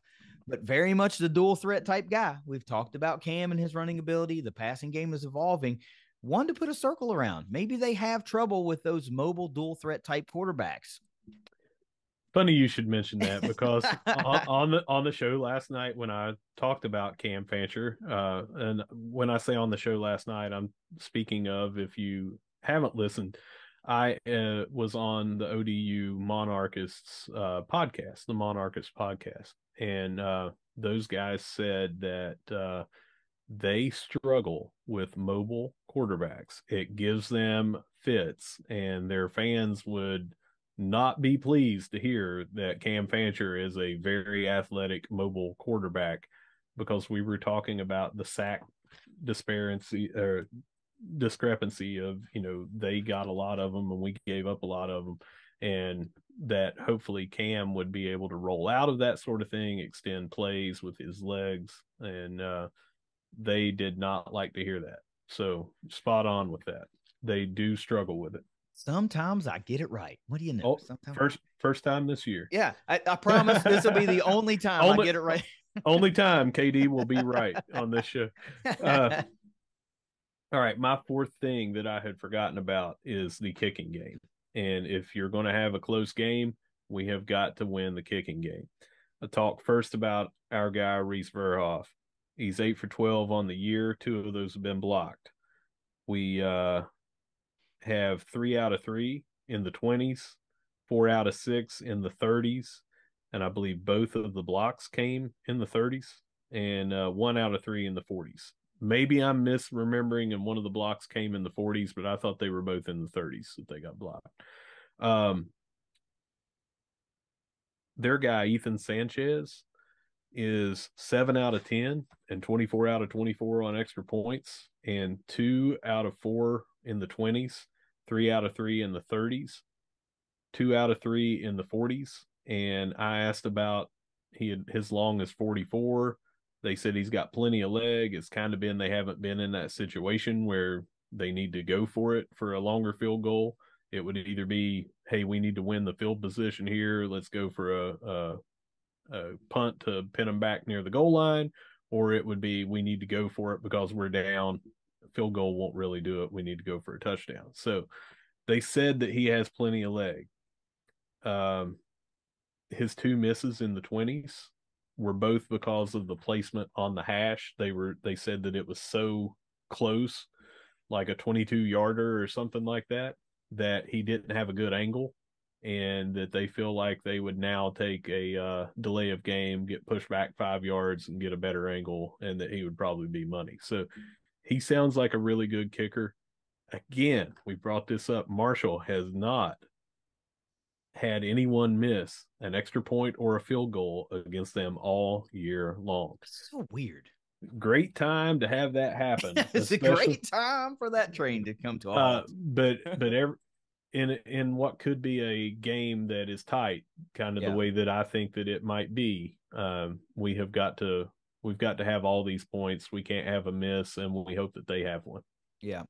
But very much the dual threat type guy. We've talked about Cam and his running ability. The passing game is evolving. One to put a circle around. Maybe they have trouble with those mobile dual threat type quarterbacks. Funny you should mention that, because on the show last night when I talked about Cam Fancher, and when I say on the show last night, I'm speaking of, if you haven't listened, I was on the ODU Monarchists podcast, the Monarchists podcast, and those guys said that they struggle with mobile quarterbacks. It gives them fits, and their fans would not be pleased to hear that Cam Fancher is a very athletic mobile quarterback, because we were talking about the sack disparity or discrepancy of, they got a lot of them and we gave up a lot of them, and that hopefully Cam would be able to roll out of that sort of thing, extend plays with his legs, and they did not like to hear that. So spot on with that. They do struggle with it. Sometimes I get it right. What do you know? Oh, Sometimes first time this year. Yeah, I promise this will be the only time I get it right. Only time KD will be right on this show. All right, my fourth thing that I had forgotten about is the kicking game. And if you're going to have a close game, we have got to win the kicking game. I'll talk first about our guy, Reese Verhoff. He's 8 for 12 on the year. 2 of those have been blocked. We have 3 out of 3 in the 20s, 4 out of 6 in the 30s, and I believe both of the blocks came in the 30s, and 1 out of 3 in the 40s. Maybe I'm misremembering and one of the blocks came in the 40s, but I thought they were both in the 30s that they got blocked. Their guy, Ethan Sanchez, is 7 out of 10 and 24 out of 24 on extra points, and 2 out of 4 in the 20s, 3 out of 3 in the 30s, 2 out of 3 in the 40s. And I asked about his long is 44. They said he's got plenty of leg. It's kind of been, they haven't been in that situation where they need to go for it for a longer field goal. It would either be, hey, we need to win the field position here, let's go for a punt to pin them back near the goal line, or it would be, we need to go for it because we're down. Field goal won't really do it. We need to go for a touchdown. So they said that he has plenty of leg. His 2 misses in the 20s were both because of the placement on the hash. They said that it was so close, like a 22-yarder or something like that, that he didn't have a good angle, and that they feel like they would now take a delay of game, get pushed back 5 yards and get a better angle, and that he would probably be money. So he sounds like a really good kicker. Again, we brought this up. Marshall has not had anyone miss an extra point or a field goal against them all year long. So weird. Great time to have that happen. It's a great time for that train to come to a halt. But in what could be a game that is tight, kind of the way that I think that it might be, we've got to have all these points. We can't have a miss, and we hope that they have one. Yeah,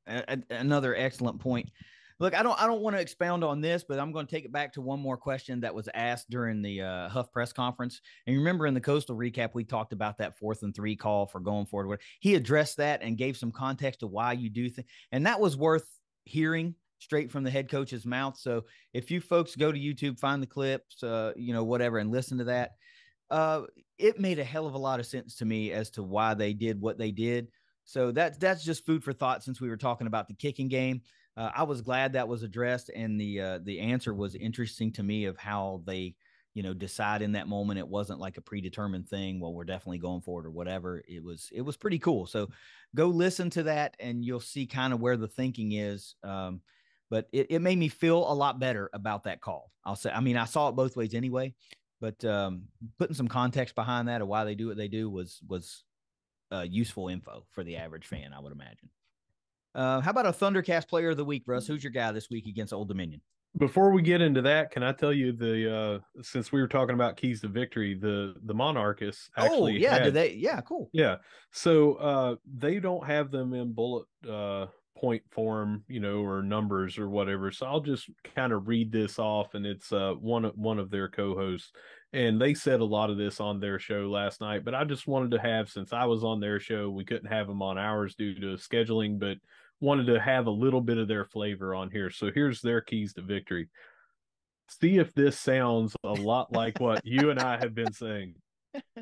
another excellent point. Look, I don't want to expound on this, but I'm going to take it back to one more question that was asked during the Huff press conference. And you remember in the Coastal recap, we talked about that 4th and 3 call for going forward. He addressed that and gave some context to why you do things, and that was worth hearing straight from the head coach's mouth. So if you folks go to YouTube, find the clips, whatever, and listen to that, it made a hell of a lot of sense to me as to why they did what they did. So that's just food for thought since we were talking about the kicking game. I was glad that was addressed, and the answer was interesting to me of how they, decide in that moment. It wasn't like a predetermined thing. Well, we're definitely going for it or whatever. It was pretty cool. So go listen to that and you'll see kind of where the thinking is. But it made me feel a lot better about that call. I'll say, I mean, I saw it both ways anyway, but putting some context behind that of why they do what they do was useful info for the average fan, I would imagine. How about a ThunderCast player of the week, Russ? Who's your guy this week against Old Dominion? Before we get into that, can I tell you since we were talking about keys to victory, the monarchists actually cool. Yeah. So they don't have them in bullet point form, or numbers or whatever. So I'll just kind of read this off, and it's one of their co-hosts, and they said a lot of this on their show last night, but I just wanted to have, since I was on their show, we couldn't have them on ours due to scheduling, but wanted to have a little bit of their flavor on here. So here's their keys to victory. see if this sounds a lot like what you and I have been saying.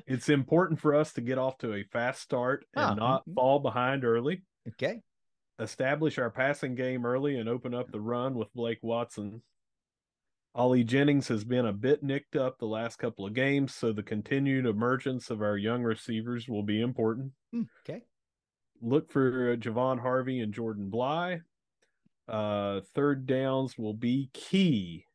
It's important for us to get off to a fast start and Huh. not fall behind early. Okay. Establish our passing game early and open up the run with Blake Watson. Ollie Jennings has been a bit nicked up the last couple of games, so the continued emergence of our young receivers will be important. Okay. Look for Javon Harvey and Jordan Bly. Third downs will be key.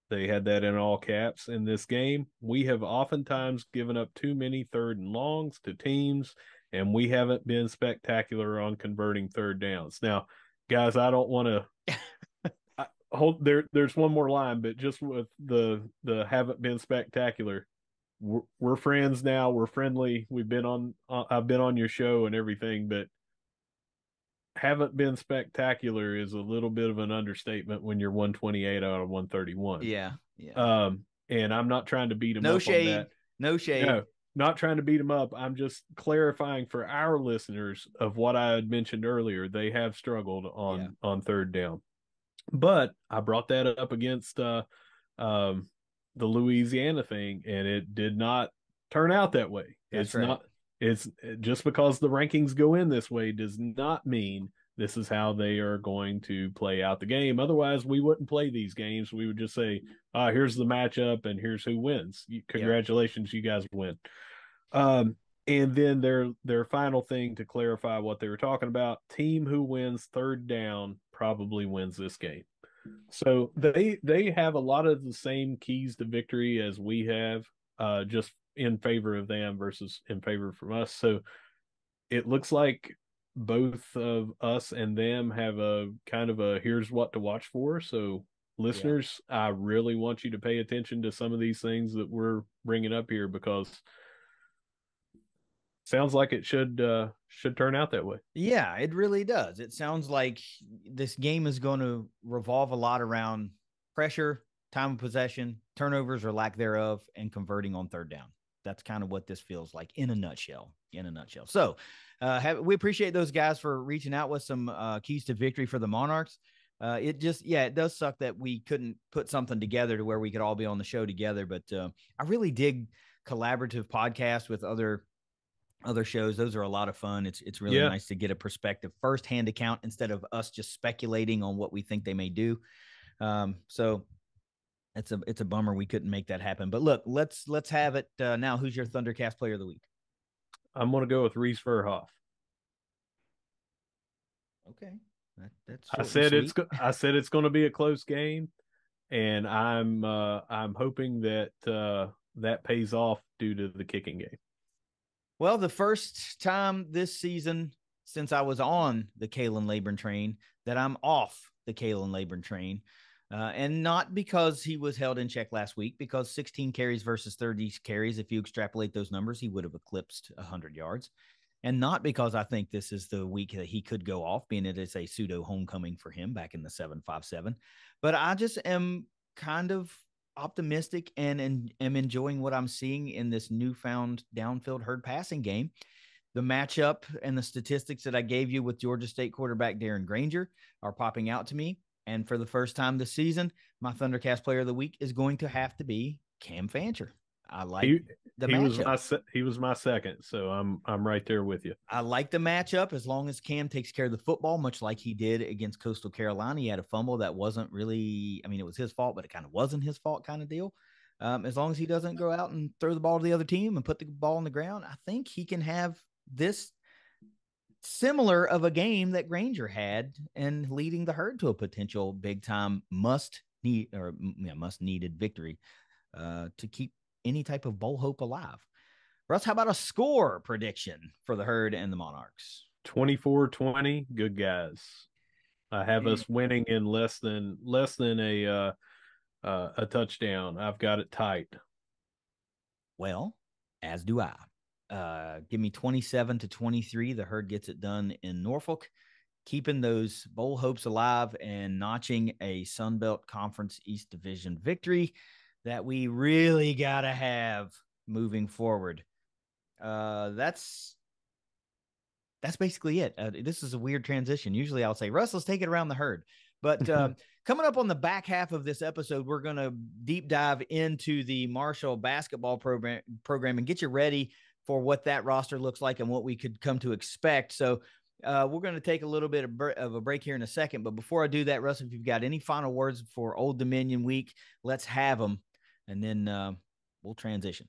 They had that in all caps in this game. We have oftentimes given up too many third and longs to teams, and we haven't been spectacular on converting third downs. Now, guys, I don't want to hold there. There's one more line, but just with the haven't been spectacular. We're friends now. We're friendly. We've been on. I've been on your show and everything, but haven't been spectacular is a little bit of an understatement when you're 128 out of 131. Yeah. Yeah. And I'm not trying to beat him No up shade. on that. No shade. No, not trying to beat him up. I'm just clarifying for our listeners of what I had mentioned earlier. They have struggled on third down. But I brought that up against the Louisiana thing, and it did not turn out that way. That's right. It's just because the rankings go in this way does not mean this is how they are going to play out the game. Otherwise, we wouldn't play these games. We would just say, here's the matchup and here's who wins. Congratulations, you guys win. And then their final thing to clarify what they were talking about, team who wins third down probably wins this game. So they have a lot of the same keys to victory as we have, just in favor of them versus in favor from us. So it looks like both of us and them have a kind of a here's what to watch for. So listeners, I really want you to pay attention to some of these things that we're bringing up here, because sounds like it should turn out that way. Yeah, it really does. It sounds like this game is going to revolve a lot around pressure, time of possession, turnovers or lack thereof, and converting on third down. That's kind of what this feels like in a nutshell. So we appreciate those guys for reaching out with some keys to victory for the Monarchs. It does suck that we couldn't put something together to where we could all be on the show together. But I really dig collaborative podcasts with other shows. Those are a lot of fun. It's really nice to get a perspective, firsthand account instead of us just speculating on what we think they may do. So it's a bummer we couldn't make that happen. But look, let's have it now. Who's your ThunderCast player of the week? I'm going to go with Reese Verhoff. Okay, that's I said it's going to be a close game, and I'm hoping that that pays off due to the kicking game. Well, the first time this season since I was on the Kalen Laburn train that I'm off the Kalen Laburn train. And not because he was held in check last week, because 16 carries versus 30 carries, if you extrapolate those numbers, he would have eclipsed 100 yards. And not because I think this is the week that he could go off, being it is a pseudo homecoming for him back in the 7-5-7. But I just am kind of optimistic and am enjoying what I'm seeing in this newfound downfield herd passing game. The matchup and the statistics that I gave you with Georgia State quarterback Darren Granger are popping out to me. And for the first time this season, my ThunderCast player of the week is going to have to be Cam Fancher. I like the matchup. He was my second, so I'm right there with you. I like the matchup as long as Cam takes care of the football, much like he did against Coastal Carolina. He had a fumble that wasn't really, I mean, it was his fault, but it kind of wasn't his fault kind of deal. As long as he doesn't go out and throw the ball to the other team and put the ball on the ground, I think he can have this similar of a game that Granger had and leading the herd to a potential big time must needed victory to keep any type of bowl hope alive. Russ, how about a score prediction for the herd and the Monarchs? 24-20, good guys. I have us winning in less than a touchdown. I've got it tight. Well, as do I. Give me 27-23. The herd gets it done in Norfolk, keeping those bowl hopes alive and notching a Sun Belt Conference East Division victory that we really got to have moving forward. That's basically it. This is a weird transition. Usually I'll say, Russ, let's take it around the herd. But Coming up on the back half of this episode, we're going to deep dive into the Marshall basketball program and get you ready for what that roster looks like and what we could come to expect. So we're going to take a little bit of a break here in a second. But before I do that, Russell, if you've got any final words for Old Dominion Week, let's have them. And then we'll transition.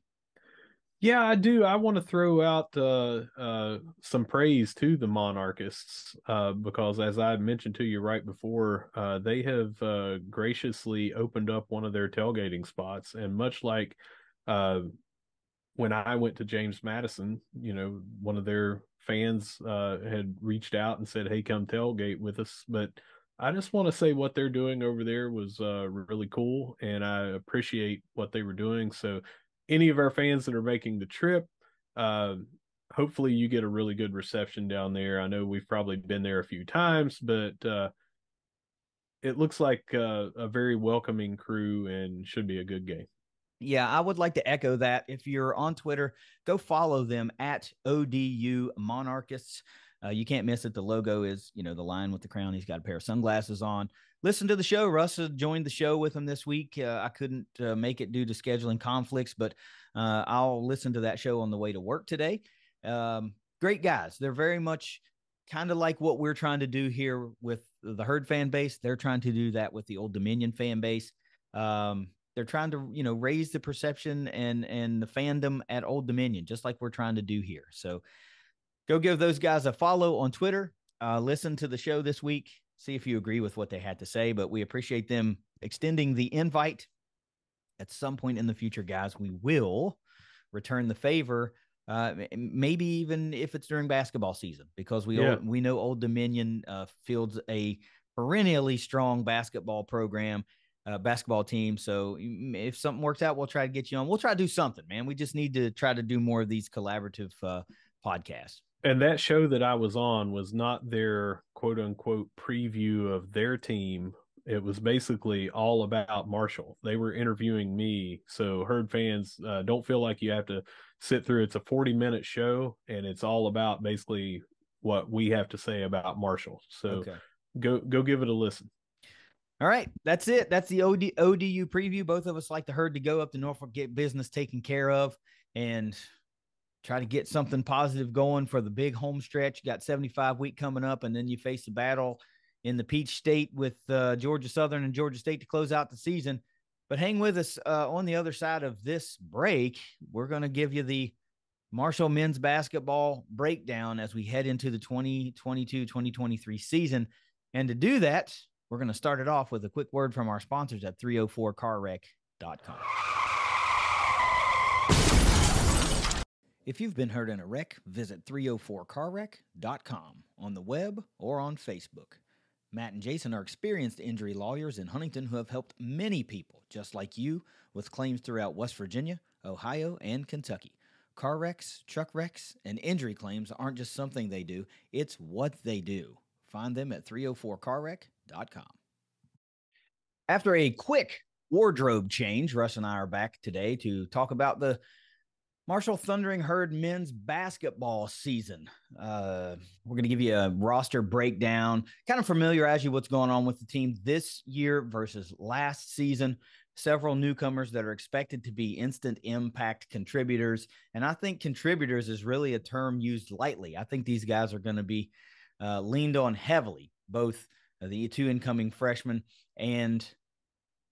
Yeah, I do. I want to throw out some praise to the Monarchists because, as I mentioned to you right before, they have graciously opened up one of their tailgating spots. And much like when I went to James Madison, one of their fans had reached out and said, "Hey, come tailgate with us." But I just want to say what they're doing over there was really cool, and I appreciate what they were doing. So any of our fans that are making the trip, hopefully you get a really good reception down there. I know we've probably been there a few times, but it looks like a very welcoming crew and should be a good game. Yeah, I would like to echo that. If you're on Twitter, go follow them at ODU Monarchists. You can't miss it. The logo is, the lion with the crown. He's got a pair of sunglasses on. Listen to the show. Russ joined the show with him this week. I couldn't make it due to scheduling conflicts, but I'll listen to that show on the way to work today. Great guys. They're very much kind of like what we're trying to do here with the Herd fan base. They're trying to do that with the Old Dominion fan base. They're trying to, raise the perception and the fandom at Old Dominion, just like we're trying to do here. So go give those guys a follow on Twitter. Listen to the show this week. See if you agree with what they had to say. But we appreciate them extending the invite. At some point in the future, guys, we will return the favor. Maybe even if it's during basketball season, because we know Old Dominion fields a perennially strong basketball program. Basketball team. So if something works out, we'll try to get you on. We'll try to do something, man. We just need to try to do more of these collaborative podcasts. And that show that I was on was not their quote unquote preview of their team. It was basically all about Marshall. They were interviewing me. So Herd fans, don't feel like you have to sit through. It's a 40-minute show and it's all about basically what we have to say about Marshall. So go give it a listen. All right, that's it. That's the ODU preview. Both of us like the Herd to go up to Norfolk, get business taken care of, and try to get something positive going for the big home stretch. You got 75 week coming up, and then you face the battle in the Peach State with Georgia Southern and Georgia State to close out the season. But hang with us on the other side of this break. We're going to give you the Marshall men's basketball breakdown as we head into the 2022-2023 season. And to do that, we're going to start it off with a quick word from our sponsors at 304carwreck.com. If you've been hurt in a wreck, visit 304carwreck.com on the web or on Facebook. Matt and Jason are experienced injury lawyers in Huntington who have helped many people, just like you, with claims throughout West Virginia, Ohio, and Kentucky. Car wrecks, truck wrecks, and injury claims aren't just something they do, it's what they do. Find them at 304carwreck.com. After a quick wardrobe change, Russ and I are back today to talk about the Marshall Thundering Herd men's basketball season. We're going to give you a roster breakdown, kind of familiarize you what's going on with the team this year versus last season. Several newcomers that are expected to be instant impact contributors. And I think contributors is really a term used lightly. I think these guys are going to be leaned on heavily, both the two incoming freshmen and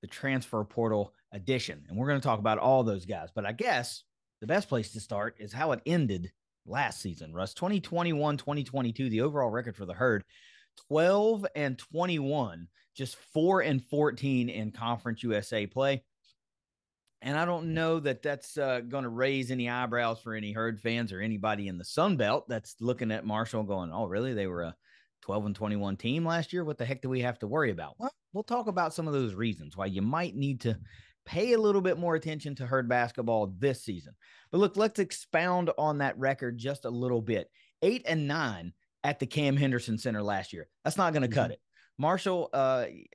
the transfer portal addition. And we're going to talk about all those guys. But I guess the best place to start is how it ended last season, Russ. 2021-2022, the overall record for the Herd, 12-21, just 4-14 in Conference USA play. And I don't know that that's going to raise any eyebrows for any Herd fans or anybody in the Sun Belt that's looking at Marshall going, oh, really? They were a 12-21 team last year? What the heck do we have to worry about? Well, we'll talk about some of those reasons why you might need to pay a little bit more attention to Herd basketball this season. But look, let's expound on that record just a little bit. 8-9 at the Cam Henderson Center last year. That's not going to cut it. Marshall,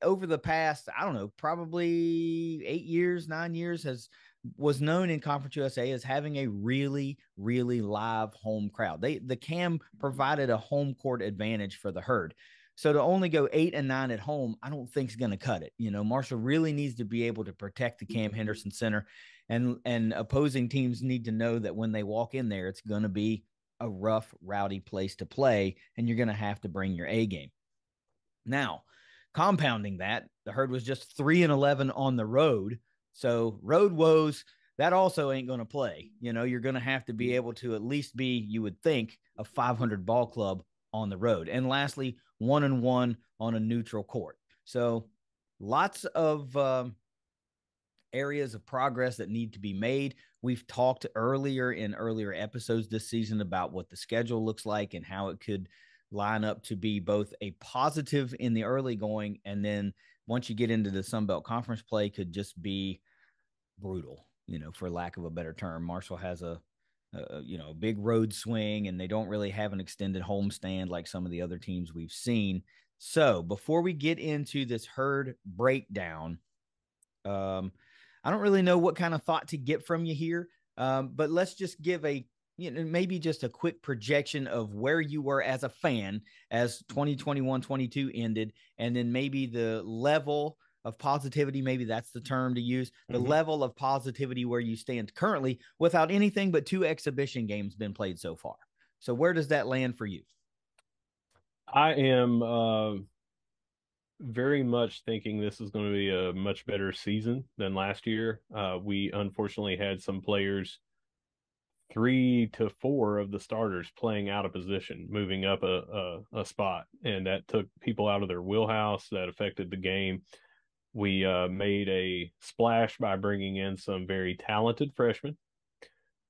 over the past, I don't know, probably 9 years, was known in Conference USA as having a really, really live home crowd. The Cam provided a home court advantage for the Herd. So to only go 8-9 at home, I don't think is going to cut it. Marshall really needs to be able to protect the Cam Henderson Center, and opposing teams need to know that when they walk in there, it's going to be a rough, rowdy place to play, and you're going to have to bring your A game. Now, compounding that, the Herd was just 3-11 on the road. So road woes, that also ain't going to play. You're going to have to be able to at least be, you would think, a 500 ball club on the road. And lastly, 1-1 on a neutral court. So lots of areas of progress that need to be made. We've talked earlier in earlier episodes this season about what the schedule looks like and how it could line up to be both a positive in the early going, and then once you get into the Sun Belt Conference play, could just be brutal, for lack of a better term. Marshall has a big road swing, and they don't really have an extended homestand like some of the other teams we've seen. So before we get into this Herd breakdown, I don't really know what kind of thought to get from you here, but let's just give maybe just a quick projection of where you were as a fan as 2021-22 ended, and then maybe the level of positivity, maybe that's the term to use, the level of positivity where you stand currently without anything but 2 exhibition games been played so far. So where does that land for you? I am very much thinking this is going to be a much better season than last year. We unfortunately had some players, 3 to 4 of the starters playing out of position, moving up a spot, and that took people out of their wheelhouse. That affected the game. We made a splash by bringing in some very talented freshmen.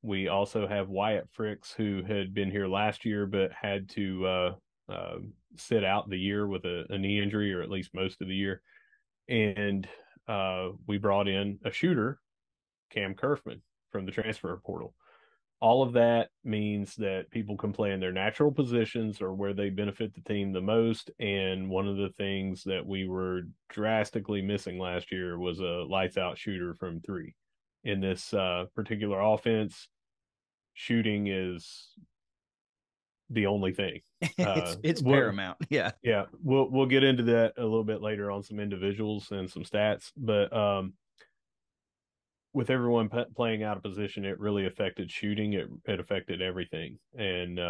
We also have Wyatt Fricks, who had been here last year but had to sit out the year with a knee injury, or at least most of the year. And we brought in a shooter, Cam Kerfman, from the transfer portal. All of that means that people can play in their natural positions or where they benefit the team the most. And one of the things that we were drastically missing last year was a lights out shooter from 3. In this particular offense, shooting is the only thing. It's paramount. Yeah. Yeah. We'll get into that a little bit later on some individuals and some stats, but with everyone playing out of position, it really affected shooting. It affected everything, and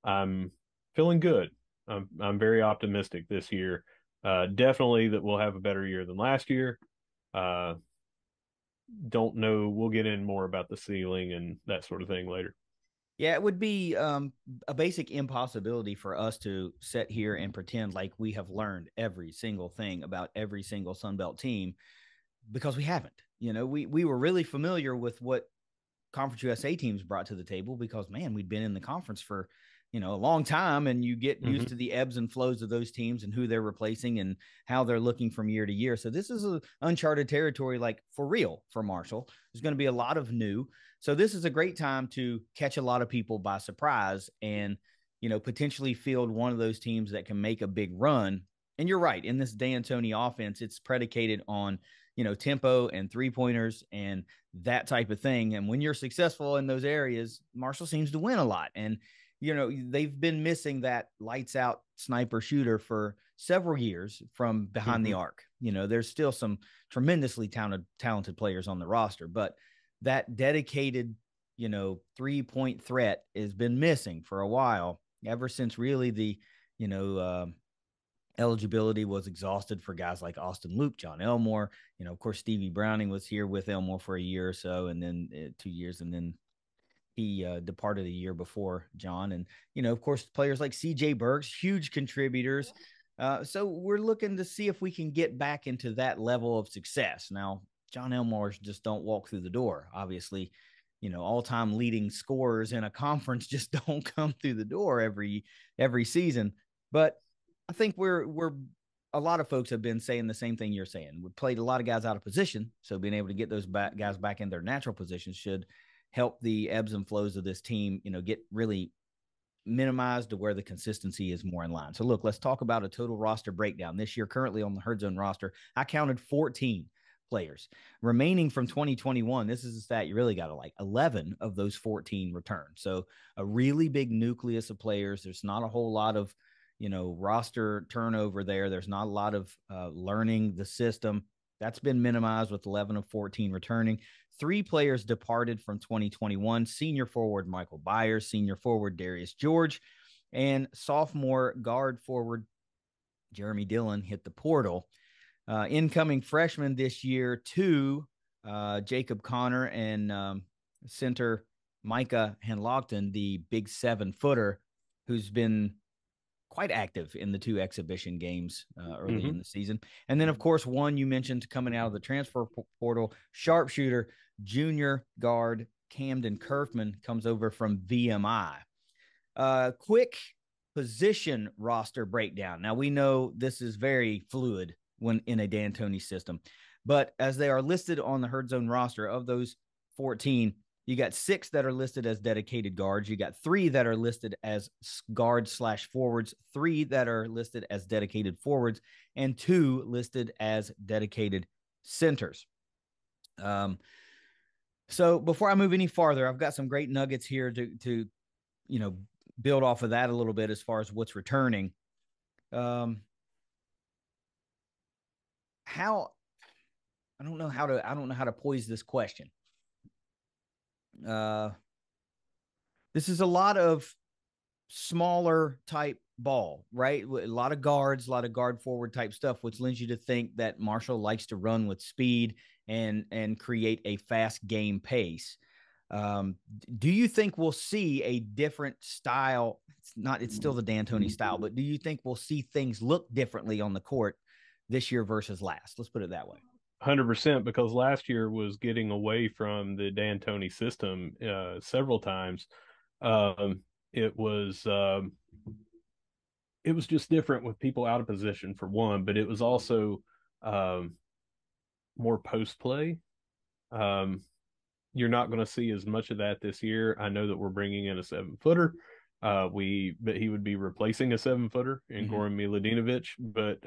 I'm feeling good. I'm very optimistic this year. Definitely that we'll have a better year than last year. Don't know. We'll get in more about the ceiling and that sort of thing later. Yeah, it would be a basic impossibility for us to sit here and pretend like we have learned every single thing about every single Sunbelt team, because we haven't. We were really familiar with what Conference USA teams brought to the table because, man, we'd been in the conference for, a long time, and you get used to the ebbs and flows of those teams and who they're replacing and how they're looking from year to year. So this is an uncharted territory, like for real, for Marshall. There's going to be a lot of new. So this is a great time to catch a lot of people by surprise and, potentially field one of those teams that can make a big run. And you're right. In this D'Antoni offense, it's predicated on, tempo and 3-pointers and that type of thing. And when you're successful in those areas, Marshall seems to win a lot. And, they've been missing that lights out sniper shooter for several years from behind the arc. There's still some tremendously talented players on the roster, but that dedicated, 3-point threat has been missing for a while, ever since really the, eligibility was exhausted for guys like Austin Luke, John Elmore. Of course, Stevie Browning was here with Elmore for a year or so, and then 2 years, and then he departed a year before John. And, of course, players like CJ Burks, huge contributors. So we're looking to see if we can get back into that level of success. Now, John Elmore just don't walk through the door. Obviously, all-time leading scorers in a conference just don't come through the door every season. But I think we're a lot of folks have been saying the same thing you're saying. We played a lot of guys out of position, so being able to get those guys back in their natural positions should help the ebbs and flows of this team, get really minimized to where the consistency is more in line. So look, let's talk about a total roster breakdown. This year, currently on the Herd Zone roster, I counted 14 players remaining from 2021. This is a stat you really got to like. 11 of those 14 returned. So a really big nucleus of players. There's not a whole lot of, roster turnover there. There's not a lot of learning the system. That's been minimized with 11 of 14 returning. 3 players departed from 2021: senior forward Michael Byers, senior forward Darius George, and sophomore guard forward Jeremy Dillon hit the portal. Incoming freshmen this year, 2, Jacob Connor and center Micah Henlogton, the big 7-footer, who's been quite active in the 2 exhibition games early in the season. And then, of course, one you mentioned coming out of the transfer portal, sharpshooter, junior guard Camden Kerfman comes over from VMI. Quick position roster breakdown. Now, we know this is very fluid when in a D'Antoni system, but as they are listed on the Herd Zone roster, of those 14, you got 6 that are listed as dedicated guards. You got 3 that are listed as guards/forwards, 3 that are listed as dedicated forwards, and 2 listed as dedicated centers. So before I move any farther, I've got some great nuggets here to build off of that a little bit as far as what's returning. I don't know how to pose this question. This is a lot of smaller type ball, right? A lot of guards, a lot of guard forward type stuff, which lends you to think that Marshall likes to run with speed and create a fast game pace. Do you think we'll see a different style? It's still the D'Antoni style, but do you think we'll see things look differently on the court this year versus last? Let's put it that way. 100%, because last year was getting away from the D'Antoni system several times. It was just different with people out of position, for one, but it was also more post play. You're not going to see as much of that this year. I know that we're bringing in a 7-footer. But he would be replacing a 7-footer in Goran Miladinovic, but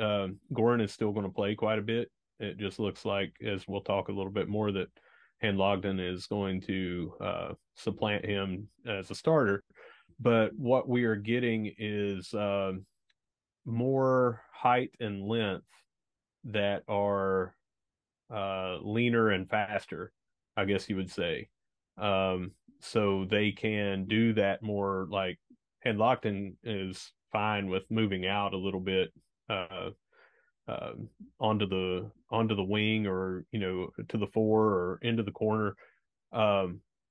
Goran is still going to play quite a bit. It just looks like, as we'll talk a little bit more, that Henlogton is going to supplant him as a starter. But what we are getting is more height and length that are leaner and faster, I guess you would say. So they can do that more. Like Henlogton is fine with moving out a little bit onto the wing, or to the 4 or into the corner.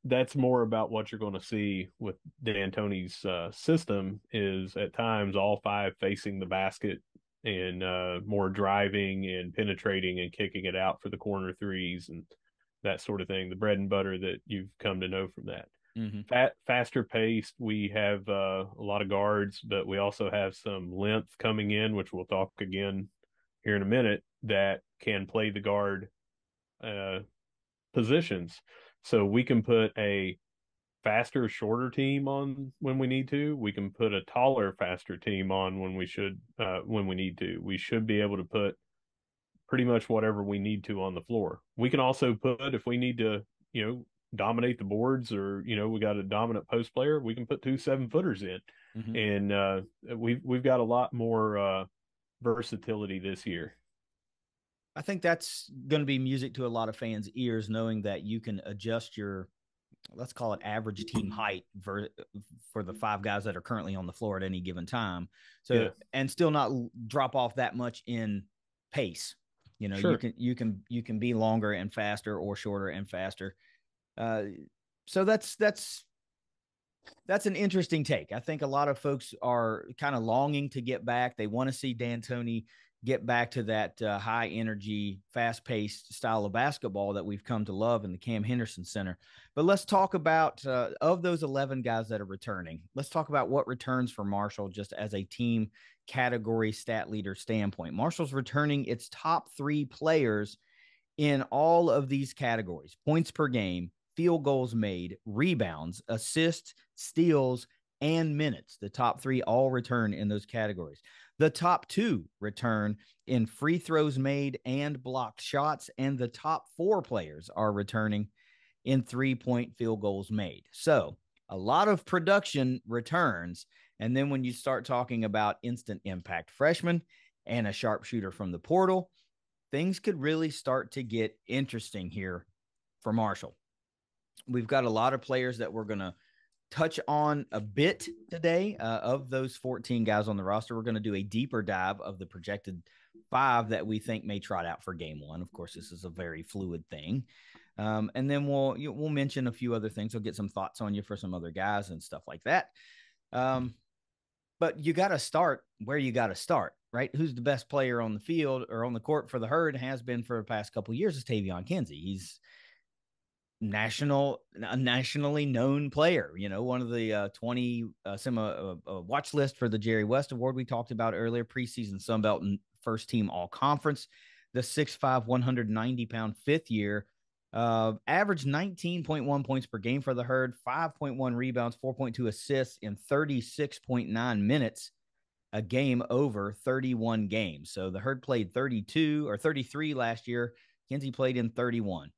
That's more about what you're going to see with D'Antoni's system, is at times all 5 facing the basket and more driving and penetrating and kicking it out for the corner threes and that sort of thing, the bread and butter that you've come to know from that. Faster paced. We have a lot of guards, but we also have some length coming in, which we'll talk again here in a minute, that can play the guard positions. So we can put a faster, shorter team on when we need to. We can put a taller, faster team on when we need to. We should be able to put pretty much whatever we need to on the floor. We can also put, if we need to, dominate the boards, or, we got a dominant post player, we can put 2 7-footers in. And we've got a lot more versatility this year. I think that's going to be music to a lot of fans' ears, knowing that you can adjust your, let's call it, average team height for the 5 guys that are currently on the floor at any given time. So, yeah. And still not drop off that much in pace. Sure. you can be longer and faster, or shorter and faster. So that's an interesting take. I think a lot of folks are kind of longing to get back. They want to see D'Antoni get back to that high energy, fast paced style of basketball that we've come to love in the Cam Henderson Center. But let's talk about, of those 11 guys that are returning, let's talk about what returns for Marshall just as a team category stat leader standpoint. Marshall's returning its top 3 players in all of these categories: points per game, field goals made, rebounds, assists, steals, and minutes. The top 3 all return in those categories. The top 2 return in free throws made and blocked shots, and the top 4 players are returning in 3-point field goals made. So a lot of production returns, And then when you start talking about instant impact freshmen and a sharpshooter from the portal, things could really start to get interesting here for Marshall. We've got a lot of players that we're going to touch on a bit today. Of those 14 guys on the roster, we're going to do a deeper dive of the projected 5 that we think may trot out for game 1. Of course, this is a very fluid thing. And then we'll mention a few other things. We'll get some thoughts on you for some other guys and stuff like that. But you got to start where you got to start, right? Who's the best player on the field or on the court for the Herd, has been for the past couple of years, is Tavion Kinsey. He's a nationally known player, one of the 20 watch list for the Jerry West Award we talked about earlier, preseason Sunbelt and first team all conference, the 6'5", 190-pound fifth year, averaged 19.1 points per game for the Herd, 5.1 rebounds, 4.2 assists in 36.9 minutes a game over 31 games. So the Herd played 32 or 33 last year. Kinsey played in 31.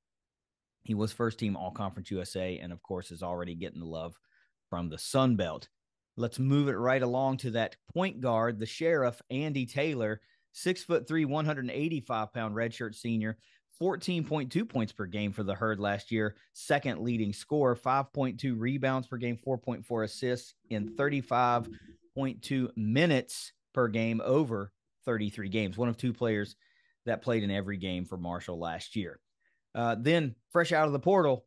He was first team all conference USA, and of course is already getting the love from the Sun Belt. Let's move it right along to that point guard, the Sheriff, Andy Taylor, 6'3", 185-pound redshirt senior, 14.2 points per game for the Herd last year, second leading scorer, 5.2 rebounds per game, 4.4 assists in 35.2 minutes per game over 33 games. One of 2 players that played in every game for Marshall last year. Then fresh out of the portal,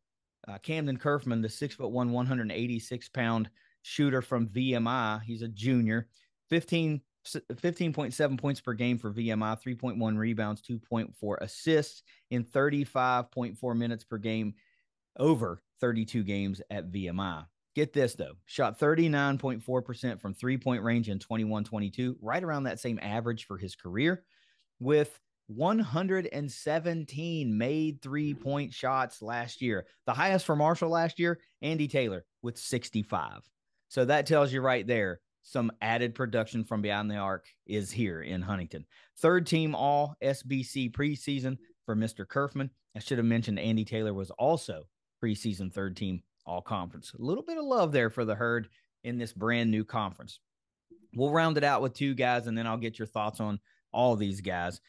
Camden Kerfman, the 6'1", 186-pound shooter from VMI. He's a junior, 15.7 points per game for VMI, 3.1 rebounds, 2.4 assists in 35.4 minutes per game over 32 games at VMI. Get this, though. Shot 39.4% from three-point range in 21-22, right around that same average for his career, with 117 made three-point shots last year. The highest for Marshall last year, Andy Taylor, with 65. So that tells you right there, some added production from behind the arc is here in Huntington. Third team all SBC preseason for Mr. Kerfman. I should have mentioned Andy Taylor was also preseason third team all conference. A little bit of love there for the Herd in this brand new conference. We'll round it out with 2 guys, and then I'll get your thoughts on all these guys.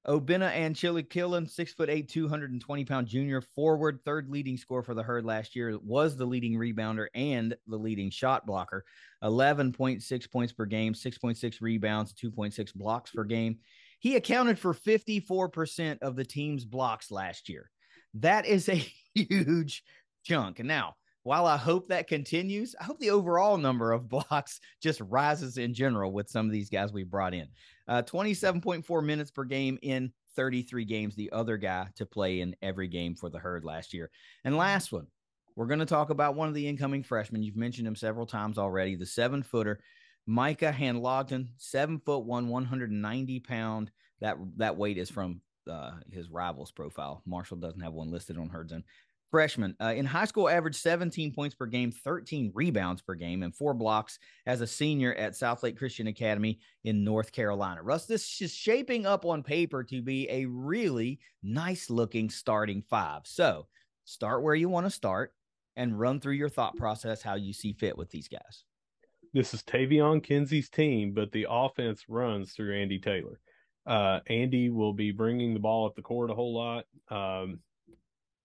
Obina and Chili Killen, 6'8", 220-pound junior forward, third leading scorer for the Herd last year, was the leading rebounder and the leading shot blocker. 11.6 points per game, 6.6 rebounds, 2.6 blocks per game. He accounted for 54% of the team's blocks last year. That is a huge chunk. Now, while I hope that continues, I hope the overall number of blocks just rises in general with some of these guys we brought in. 27.4 minutes per game in 33 games, the other guy to play in every game for the Herd last year. And last one, we're going to talk about one of the incoming freshmen. You've mentioned him several times already, the 7-footer, Micah Hanlogton, 7'1", 190-pound. That weight is from his rivals profile. Marshall doesn't have one listed on Herd's end. Freshman. In high school, averaged 17 points per game, 13 rebounds per game, and 4 blocks as a senior at Southlake Christian Academy in North Carolina. Russ, this is shaping up on paper to be a really nice-looking starting 5. So start where you want to start and run through your thought process, how you see fit with these guys. This is Tavion Kinsey's team, but the offense runs through Andy Taylor. Andy will be bringing the ball up the court a whole lot.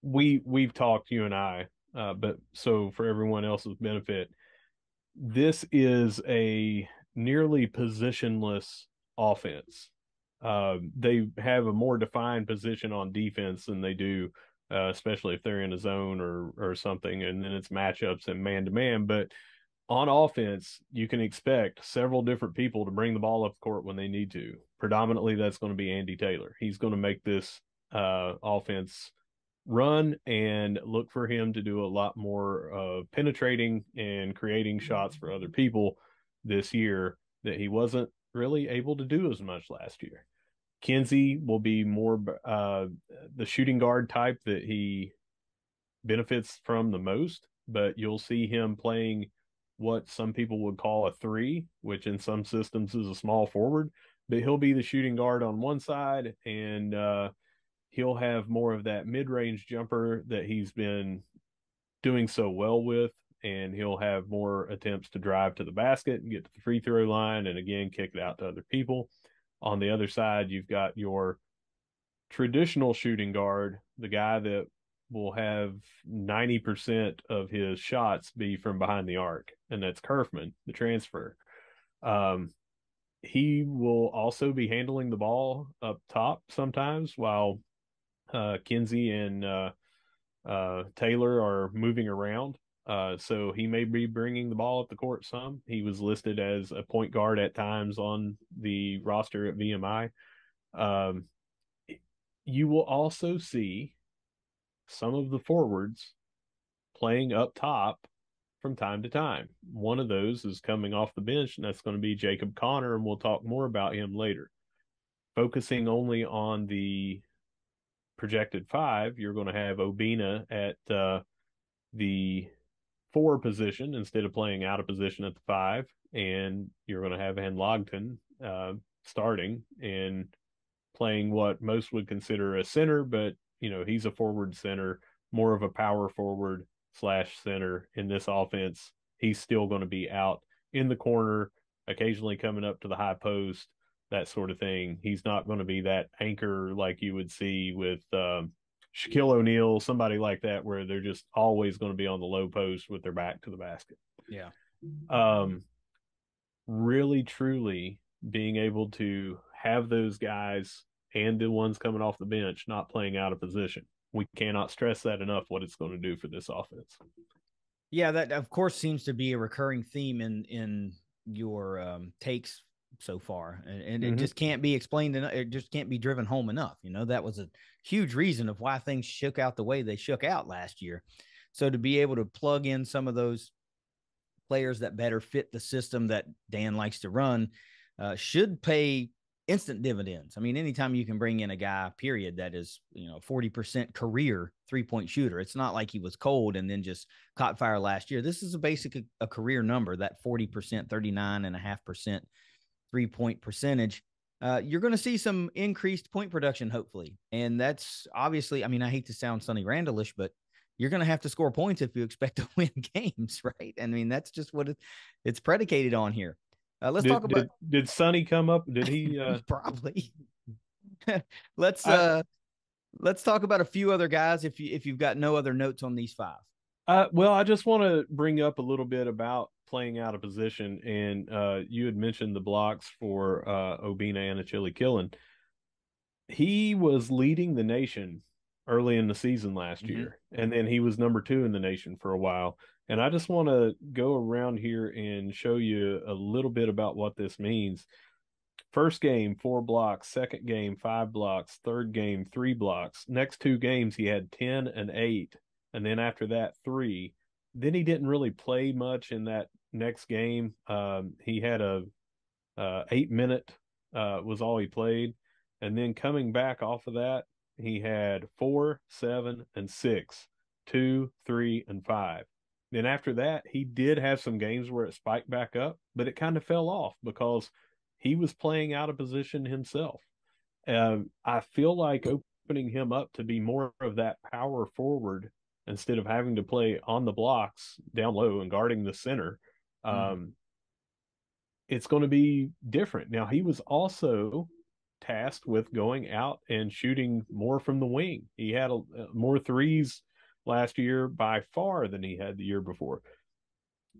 We've talked, you and I, but so for everyone else's benefit, this is a nearly positionless offense. They have a more defined position on defense than they do, especially if they're in a zone or something, and then it's matchups and man-to-man. But on offense, you can expect several different people to bring the ball up the court when they need to. Predominantly, that's going to be Andy Taylor. He's going to make this offense run, and look for him to do a lot more penetrating and creating shots for other people this year that he wasn't really able to do as much last year. Kinsey will be more the shooting guard type that he benefits from the most, but you'll see him playing what some people would call a 3, which in some systems is a small forward, but he'll be the shooting guard on one side, and he'll have more of that mid-range jumper that he's been doing so well with and he'll have more attempts to drive to the basket and get to the free throw line and again kick it out to other people. On the other side, you've got your traditional shooting guard, the guy that will have 90% of his shots be from behind the arc, and that's Kerfman, the transfer. Um, he will also be handling the ball up top sometimes while Kinsey and Taylor are moving around. So he may be bringing the ball up the court some. He was listed as a point guard at times on the roster at VMI. Um, you will also see some of the forwards playing up top from time to time. One of those is coming off the bench, and that's going to be Jacob Connor, and we'll talk more about him later. Focusing only on the projected five, you're going to have Obina at the 4 position instead of playing out of position at the 5, and you're going to have Van Logton starting and playing what most would consider a center, but he's a forward center, more of a power forward / center in this offense. He's still going to be out in the corner, occasionally coming up to the high post, that sort of thing. He's not going to be that anchor like you would see with Shaquille O'Neal, somebody like that, where they're just always going to be on the low post with their back to the basket. Yeah. Really, truly being able to have those guys and the ones coming off the bench not playing out of position. We cannot stress that enough, what it's going to do for this offense. Yeah, that of course seems to be a recurring theme in your takes so far, and it just can't be explained enough. It just can't be driven home enough. That was a huge reason of why things shook out the way they shook out last year. So to be able to plug in some of those players that better fit the system that Dan likes to run should pay instant dividends. I mean, anytime you can bring in a guy, period, that is 40% career 3-point shooter. It's not like he was cold and then just caught fire last year. This is a career number, that 40%, 39.5% 3-point percentage. You're going to see some increased point production, hopefully. And that's obviously, I mean, I hate to sound Sonny Randall-ish, but you're going to have to score points if you expect to win games, right? I mean, that's just what it's predicated on here. Let's talk about. Did Sonny come up? Did he? Probably. Let's talk about a few other guys if you've got no other notes on these 5. Well, I just want to bring up a little bit about playing out of position, and you had mentioned the blocks for Obina and Achille Killen. He was leading the nation early in the season last year, and then he was number 2 in the nation for a while. And I just want to go around here and show you a little bit about what this means. First game, 4 blocks. Second game, 5 blocks. Third game, 3 blocks. Next 2 games, he had 10 and 8. And then after that, 3. Then he didn't really play much in that next game. He had a 8-minute was all he played. And then coming back off of that, he had 4, 7, and 6, 2, 3, and 5. Then after that, he did have some games where it spiked back up, but it kind of fell off because he was playing out of position himself. I feel like opening him up to be more of that power forward instead of having to play on the blocks down low and guarding the center. It's going to be different. Now, he was also tasked with going out and shooting more from the wing. He had more threes last year by far than he had the year before.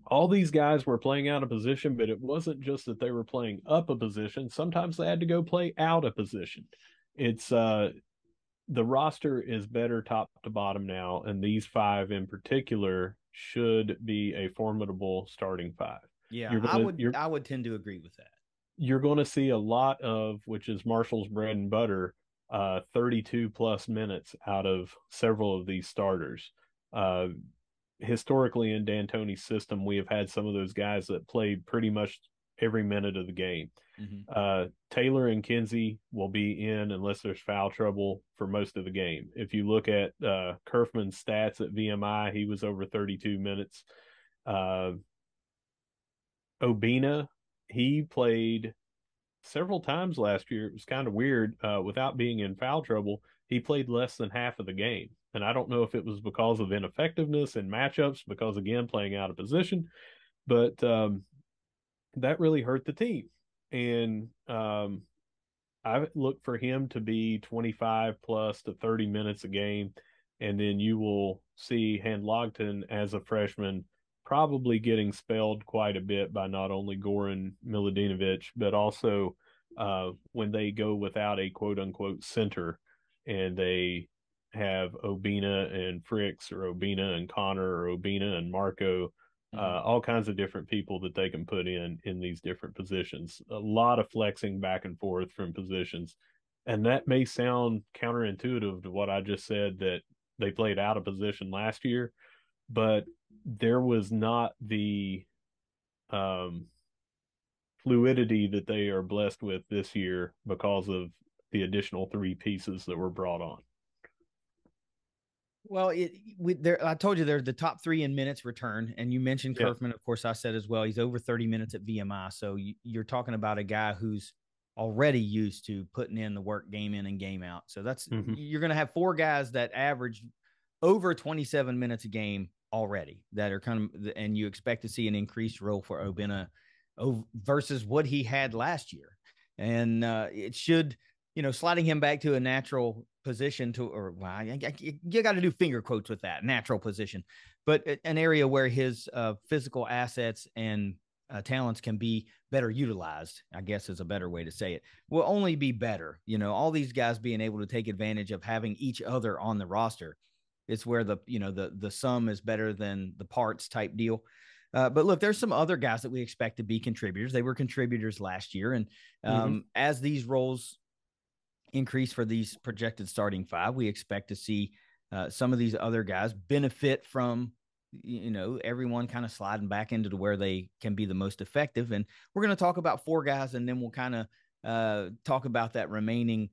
All these guys were playing out of position, but it wasn't just that they were playing up a position. Sometimes they had to go play out of position. It's the roster is better top to bottom now, and these 5 in particular should be a formidable starting 5. Yeah, I would tend to agree with that. You're going to see a lot of, which is Marshall's bread and butter, 32 plus minutes out of several of these starters. Historically in D'Antoni's system, we have had some of those guys that played pretty much every minute of the game. Taylor and Kinsey will be in unless there's foul trouble for most of the game. If you look at Kerfman's stats at VMI, he was over 32 minutes. Obina, he played several times last year. It was kind of weird. Without being in foul trouble, he played less than half of the game. And I don't know if it was because of ineffectiveness in matchups, because again, playing out of position, but that really hurt the team. And I look for him to be 25 plus to 30 minutes a game. And then you will see Handlogton as a freshman probably getting spelled quite a bit by not only Goran Miladinovich, but also when they go without a quote unquote center and they have Obina and Fricks or Obina and Connor or Obina and Marco, all kinds of different people that they can put in these different positions. A lot of flexing back and forth from positions. And that may sound counterintuitive to what I just said, that they played out of position last year, but there was not the um, fluidity that they are blessed with this year because of the additional three pieces that were brought on. Well, I told you they're the top three in minutes return, and you mentioned Yeah. Kerfman. Of course, I said as well. He's over 30 minutes at VMI, so you're talking about a guy who's already used to putting in the work game in and game out. So that's you're going to have four guys that average over 27 minutes a game already that are kind of, and you expect to see an increased role for Obina versus what he had last year, and it should, sliding him back to a natural position to, or well, you got to do finger quotes with that natural position, but an area where his physical assets and talents can be better utilized, I guess is a better way to say it, will only be better. All these guys being able to take advantage of having each other on the roster. It's where the sum is better than the parts type deal. But look, there's some other guys that we expect to be contributors. They were contributors last year. And as these roles increase for these projected starting five, we expect to see some of these other guys benefit from, everyone kind of sliding back into where they can be the most effective. And we're going to talk about four guys, and then we'll kind of talk about that remaining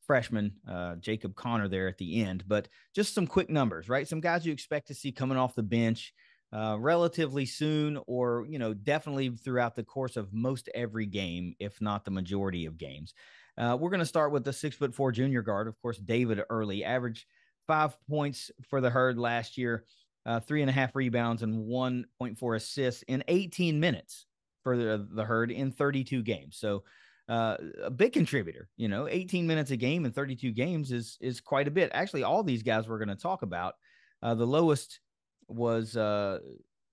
freshman, Jacob Connor, there at the end. But just some quick numbers, right? Some guys you expect to see coming off the bench relatively soon, or, definitely throughout the course of most every game, if not the majority of games. We're going to start with the 6'4" junior guard, of course, David Early, averaged 5 points for the Herd last year, 3.5 rebounds and 1.4 assists in 18 minutes for the Herd in 32 games. So a big contributor. 18 minutes a game in 32 games is quite a bit. Actually, all these guys we're going to talk about, the lowest was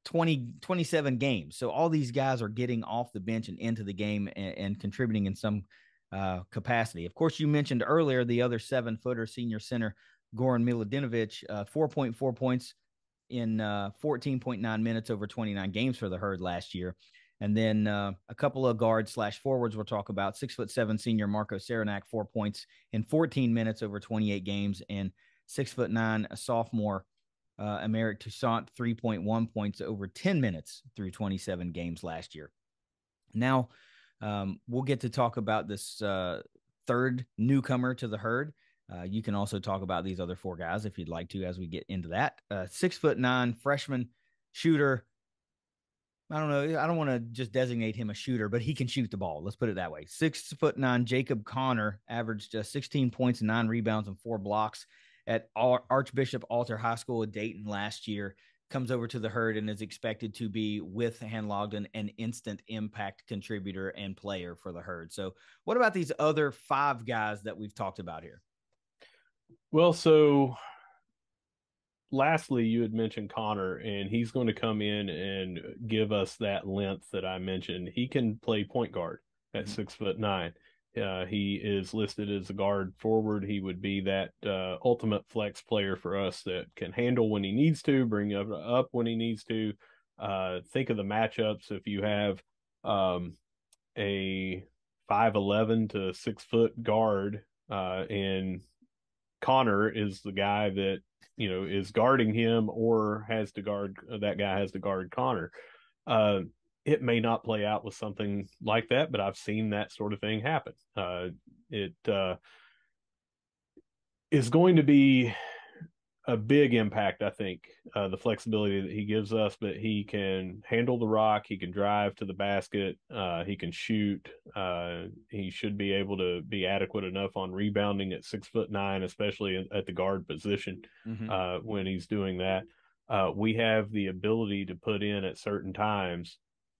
27 games. So all these guys are getting off the bench and into the game and contributing in some capacity. Of course, you mentioned earlier the other 7-footer senior center, Goran Miladinovich, 4.4 points in 14.9 minutes over 29 games for the Herd last year. And then a couple of guards / forwards we'll talk about. 6'7" senior Marco Saranac, 4 points in 14 minutes over 28 games. And 6'9" sophomore Emeric Toussaint, 3.1 points over 10 minutes through 27 games last year. Now, we'll get to talk about this third newcomer to the Herd. You can also talk about these other four guys if you'd like to as we get into that. 6'9" freshman shooter. I don't know. I don't want to just designate him a shooter, but he can shoot the ball. Let's put it that way. 6'9" Jacob Connor averaged 16 points, 9 rebounds, and 4 blocks at Archbishop Alter High School in Dayton last year. Comes over to the Herd and is expected to be, with Handlogden, an instant impact contributor and player for the Herd. So what about these other 5 guys that we've talked about here? Well, so lastly, you had mentioned Connor, and he's going to come in and give us that length that I mentioned. He can play point guard at 6'9". He is listed as a guard forward. He would be that ultimate flex player for us that can handle when he needs to, bring up when he needs to. Think of the matchups. If you have a 5'11" to 6 foot guard, and Connor is the guy that is guarding him, or has to guard, that guy has to guard Connor. It may not play out with something like that, but I've seen that sort of thing happen. It is going to be a big impact, I think, the flexibility that he gives us, but he can handle the rock. He can drive to the basket. He can shoot. He should be able to be adequate enough on rebounding at 6'9", especially at the guard position when he's doing that. We have the ability to put in at certain times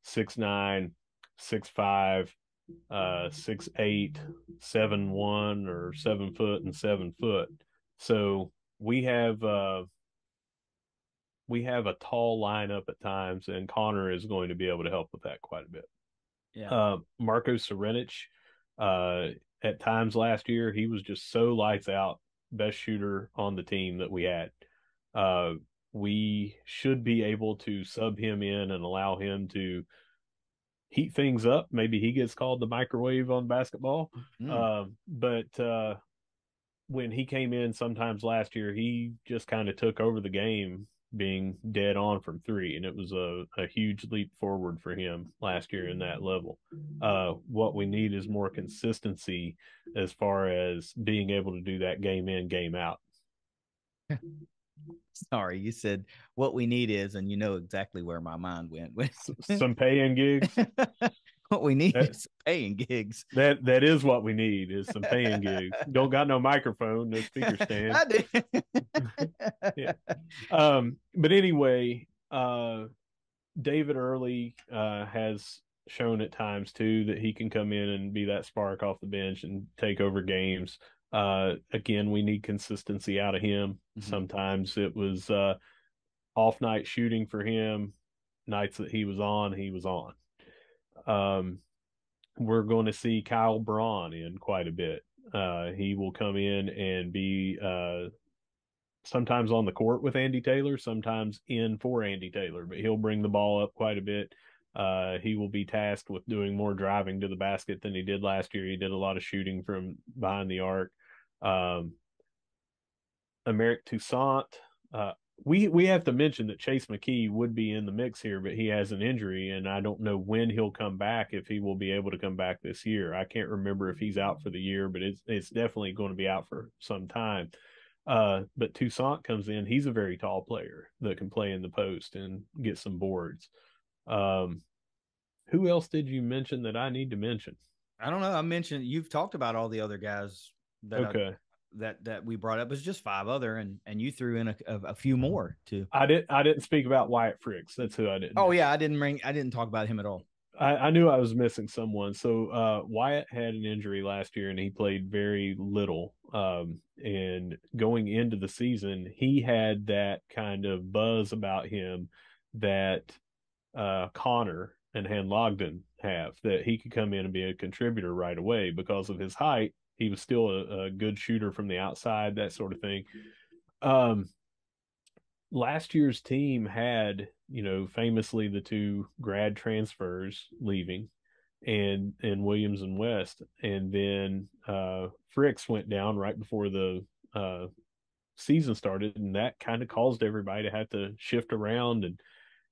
6'9", 6'5", 6'8", 7'1", or 7 foot and 7 foot. So we have a tall lineup at times, and Connor is going to be able to help with that quite a bit. Yeah. Marco Serenic, at times last year, he was just so lights out, best shooter on the team that we had. We should be able to sub him in and allow him to heat things up. Maybe he gets called the microwave on basketball. But when he came in sometimes last year, he just kind of took over the game being dead on from three. And it was a huge leap forward for him last year in that level. What we need is more consistency as far as being able to do that game in, game out. Sorry, you said what we need is, and you know exactly where my mind went. Some paying gigs. What we need is paying gigs. That is what we need, is some paying gigs. Don't got no microphone, no speaker stand. I do. Yeah. But anyway, David Early has shown at times too that he can come in and be that spark off the bench and take over games. Again, we need consistency out of him. Sometimes it was off night shooting for him. Nights that he was on. We're going to see Kyle Braun in quite a bit. He will come in and be sometimes on the court with Andy Taylor, sometimes in for Andy Taylor, but he'll bring the ball up quite a bit. He will be tasked with doing more driving to the basket than he did last year. He did a lot of shooting from behind the arc. Emerick Toussaint, we have to mention that Chase McKee would be in the mix here, but he has an injury, and I don't know when he'll come back, if he will be able to come back this year. I can't remember if he's out for the year, but it's definitely going to be out for some time. But Toussaint comes in. He's a very tall player that can play in the post and get some boards. Who else did you mention that I need to mention? I don't know. I mentioned, you've talked about all the other guys that okay. that we brought up. It's just 5 other, and you threw in a few more too. I didn't speak about Wyatt Fricks. That's who I didn't. Oh yeah, I didn't talk about him at all. I knew I was missing someone. So Wyatt had an injury last year and he played very little. And going into the season, he had that kind of buzz about him that Connor and Hanlogden have, that he could come in and be a contributor right away because of his height. He was still a good shooter from the outside, that sort of thing. Last year's team had, famously the 2 grad transfers leaving, and Williams and West, and then Fricks went down right before the season started, and that kind of caused everybody to have to shift around, and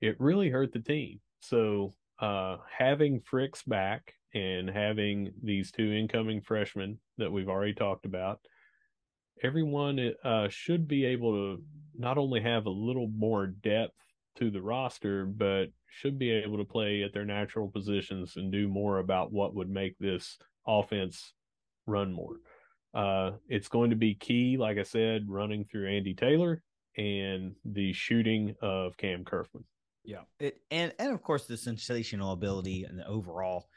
it really hurt the team. So having Fricks back and having these 2 incoming freshmen that we've already talked about, everyone should be able to not only have a little more depth to the roster, but should be able to play at their natural positions and do more about what would make this offense run more. It's going to be key, like I said, running through Andy Taylor and the shooting of Cam Kerfman. Yeah, and of course the sensational ability and the overall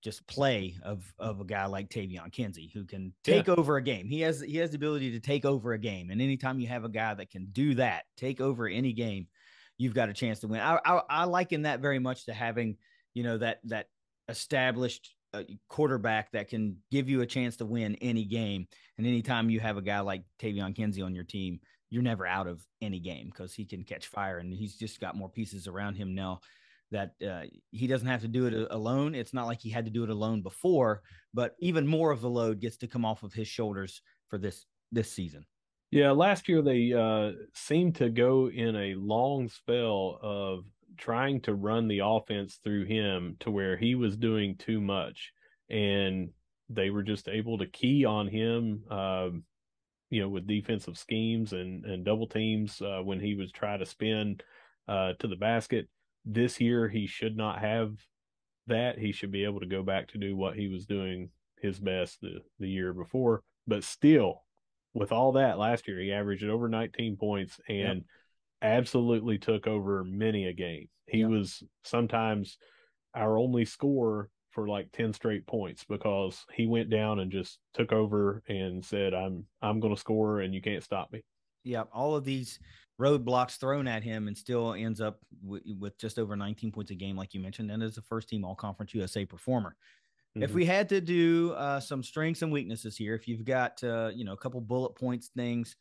just play of a guy like Tavion Kinsey, who can take over a game. He has the ability to take over a game, and anytime you have a guy that can do that, take over any game, you've got a chance to win. I liken that very much to having, that established quarterback that can give you a chance to win any game. And anytime you have a guy like Tavion Kinsey on your team, you're never out of any game because he can catch fire, and he's just got more pieces around him now that he doesn't have to do it alone. It's not like he had to do it alone before, but even more of the load gets to come off of his shoulders for this season. Yeah, last year they seemed to go in a long spell of trying to run the offense through him to where he was doing too much, and they were just able to key on him, with defensive schemes and double teams when he was trying to spin to the basket. This year, he should not have that. He should be able to go back to do what he was doing his best the year before. But still, with all that, last year he averaged over 19 points Yep. and absolutely took over many a game. He Yep. was sometimes our only scorer for like 10 straight points because he went down and just took over and said, I'm going to score and you can't stop me. Yep. All of these roadblocks thrown at him and still ends up with just over 19 points a game, like you mentioned, and is a first team All Conference USA performer. If Mm-hmm. we had to do some strengths and weaknesses here, if you've got a couple bullet points things,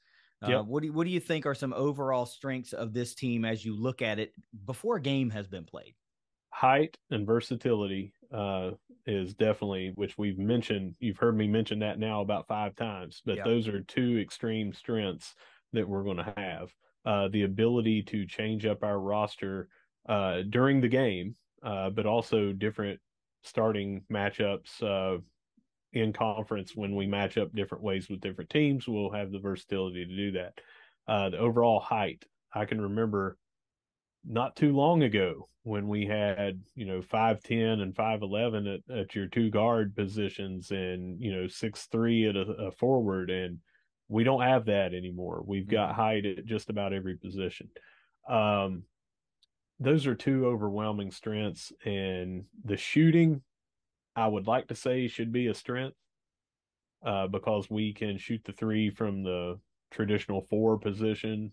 Yep. what do you think are some overall strengths of this team as you look at it before a game has been played? Height and versatility is definitely, which we've mentioned. You've heard me mention that now about 5 times, but Yep. those are two extreme strengths that we're going to have. The ability to change up our roster during the game, but also different starting matchups in conference when we match up different ways with different teams. We'll have the versatility to do that. The overall height, I can remember not too long ago when we had 5'10" and 5'11" at your two guard positions and 6'3" at a forward, and we don't have that anymore. We've got height at just about every position. um those are two overwhelming strengths, and the shooting, I would like to say, should be a strength because we can shoot the three from the traditional four position,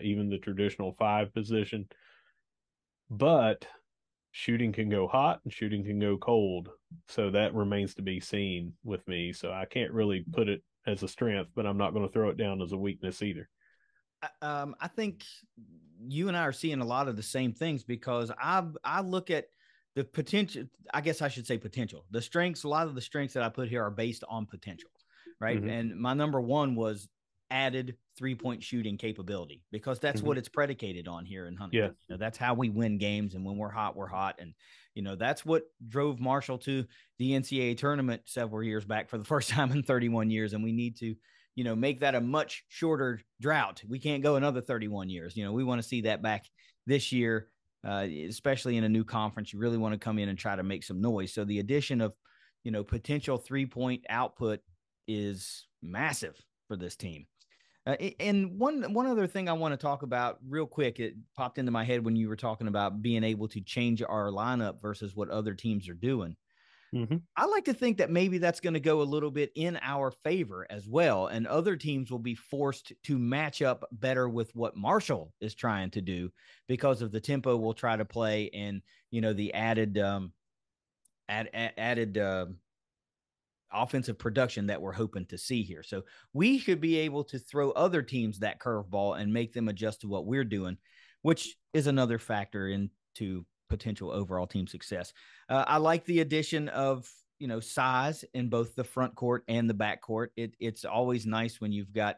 even the traditional five position. But shooting can go hot and shooting can go cold. So that remains to be seen with me. So I can't really put it as a strength, but I'm not going to throw it down as a weakness either. I think you and I are seeing a lot of the same things because I look at the potential. I guess I should say potential. The strengths, a lot of the strengths that I put here are based on potential, right? Mm-hmm. And my number one was added 3-point shooting capability because that's Mm-hmm. what it's predicated on here in Yeah. Huntington. That's how we win games, and when we're hot, we're hot, and that's what drove Marshall to the NCAA tournament several years back for the first time in 31 years, and we need to make that a much shorter drought. We can't go another 31 years. We want to see that back this year, especially in a new conference. You really want to come in and try to make some noise. So the addition of, potential 3-point output is massive for this team. And one other thing I want to talk about real quick, it popped into my head when you were talking about being able to change our lineup versus what other teams are doing. Mm-hmm. I like to think that maybe that's going to go a little bit in our favor as well. And other teams will be forced to match up better with what Marshall is trying to do because of the tempo we'll try to play and, the added offensive production that we're hoping to see here. So we should be able to throw other teams that curveball and make them adjust to what we're doing, which is another factor into potential overall team success. I like the addition of size in both the front court and the back court. It's always nice when you've got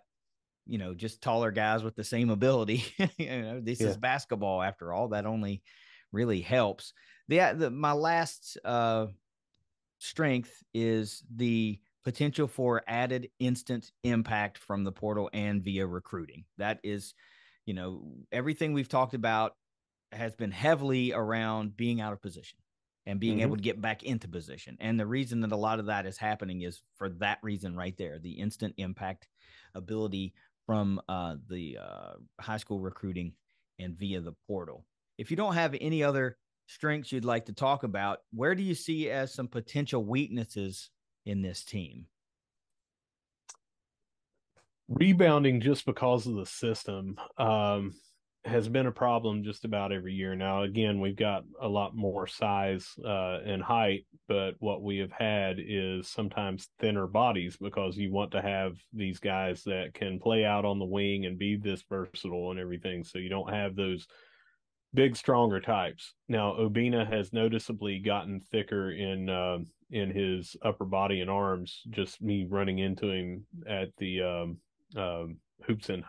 just taller guys with the same ability. This Yeah. is basketball after all. That only really helps. My last strength is the potential for added instant impact from the portal and via recruiting. That is, everything we've talked about has been heavily around being out of position and being Mm-hmm. able to get back into position. And the reason that a lot of that is happening is for that reason right there, the instant impact ability from the high school recruiting and via the portal. If you don't have any other strengths you'd like to talk about, where do you see as some potential weaknesses in this team? Rebounding, just because of the system, has been a problem just about every year. Now, again, we've got a lot more size and height, but what we have had is sometimes thinner bodies because you want to have these guys that can play out on the wing and be this versatile and everything. So you don't have those big, stronger types. Now, Obina has noticeably gotten thicker in his upper body and arms. Just me running into him at the hoops and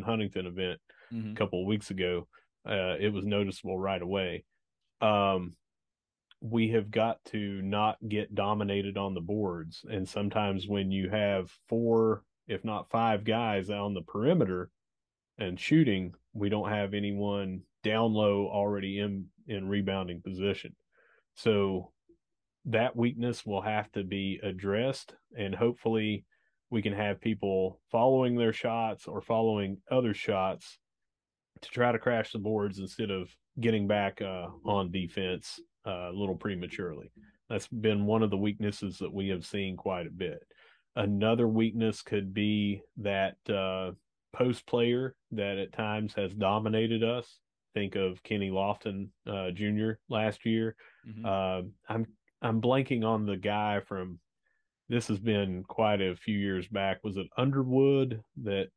Huntington event a couple of weeks ago. It was noticeable right away. We have got to not get dominated on the boards, and sometimes when you have four if not 5 guys on the perimeter and shooting, we don't have anyone down low already in rebounding position. So that weakness will have to be addressed, and hopefully we can have people following their shots or following other shots to try to crash the boards instead of getting back on defense a little prematurely. That's been one of the weaknesses that we have seen quite a bit. Another weakness could be that post player that at times has dominated us. Think of Kenny Lofton Jr. last year. Mm-hmm. I'm blanking on the guy from. This has been quite a few years back. Was it Underwood that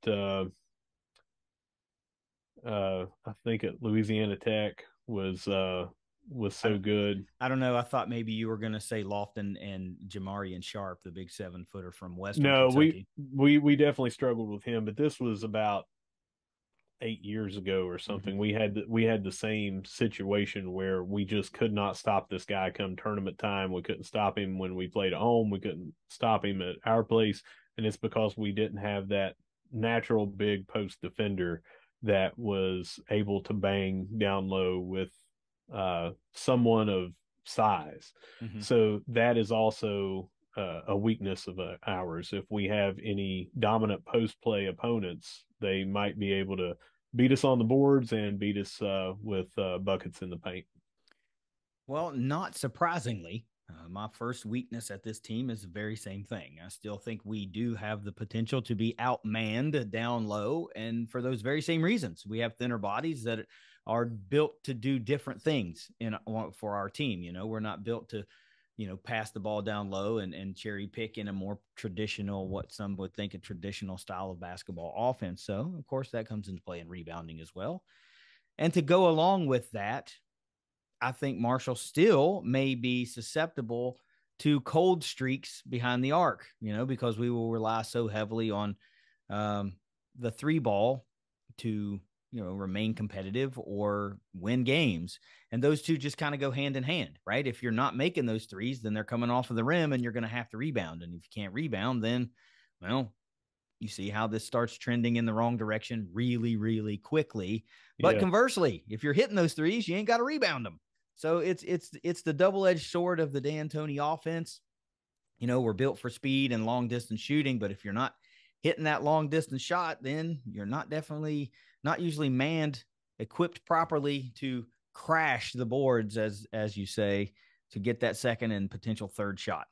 I think at Louisiana Tech was so good. I don't know. I thought maybe you were going to say Lofton and Jamarian Sharp, the big 7-footer from Western No, Kentucky. we definitely struggled with him, but this was about 8 years ago or something. Mm-hmm. We had the same situation where we just could not stop this guy come tournament time. We couldn't stop him when we played at home. We couldn't stop him at our place, and it's because we didn't have that natural big post defender that was able to bang down low with someone of size. Mm-hmm. So that is also a weakness of ours. If we have any dominant post play opponents, they might be able to beat us on the boards and beat us with buckets in the paint. Well, not surprisingly, my first weakness at this team is the very same thing. I still think we do have the potential to be outmanned down low. And for those very same reasons, we have thinner bodies that are built to do different things for our team. We're not built to, pass the ball down low and cherry pick in a more traditional, what some would think a traditional style of basketball offense. So, of course, that comes into play in rebounding as well. And to go along with that, I think Marshall still may be susceptible to cold streaks behind the arc, because we will rely so heavily on the 3 ball to, remain competitive or win games. And those two just kind of go hand in hand, right? If you're not making those threes, then they're coming off of the rim and you're going to have to rebound. And if you can't rebound, then, well, you see how this starts trending in the wrong direction really, really quickly. But Yeah. conversely, if you're hitting those threes, you ain't got to rebound them. So it's the double-edged sword of the D'Antoni offense. We're built for speed and long distance shooting, but if you're not hitting that long distance shot, then you're not usually manned, equipped properly to crash the boards, as you say, to get that second and potential third shot.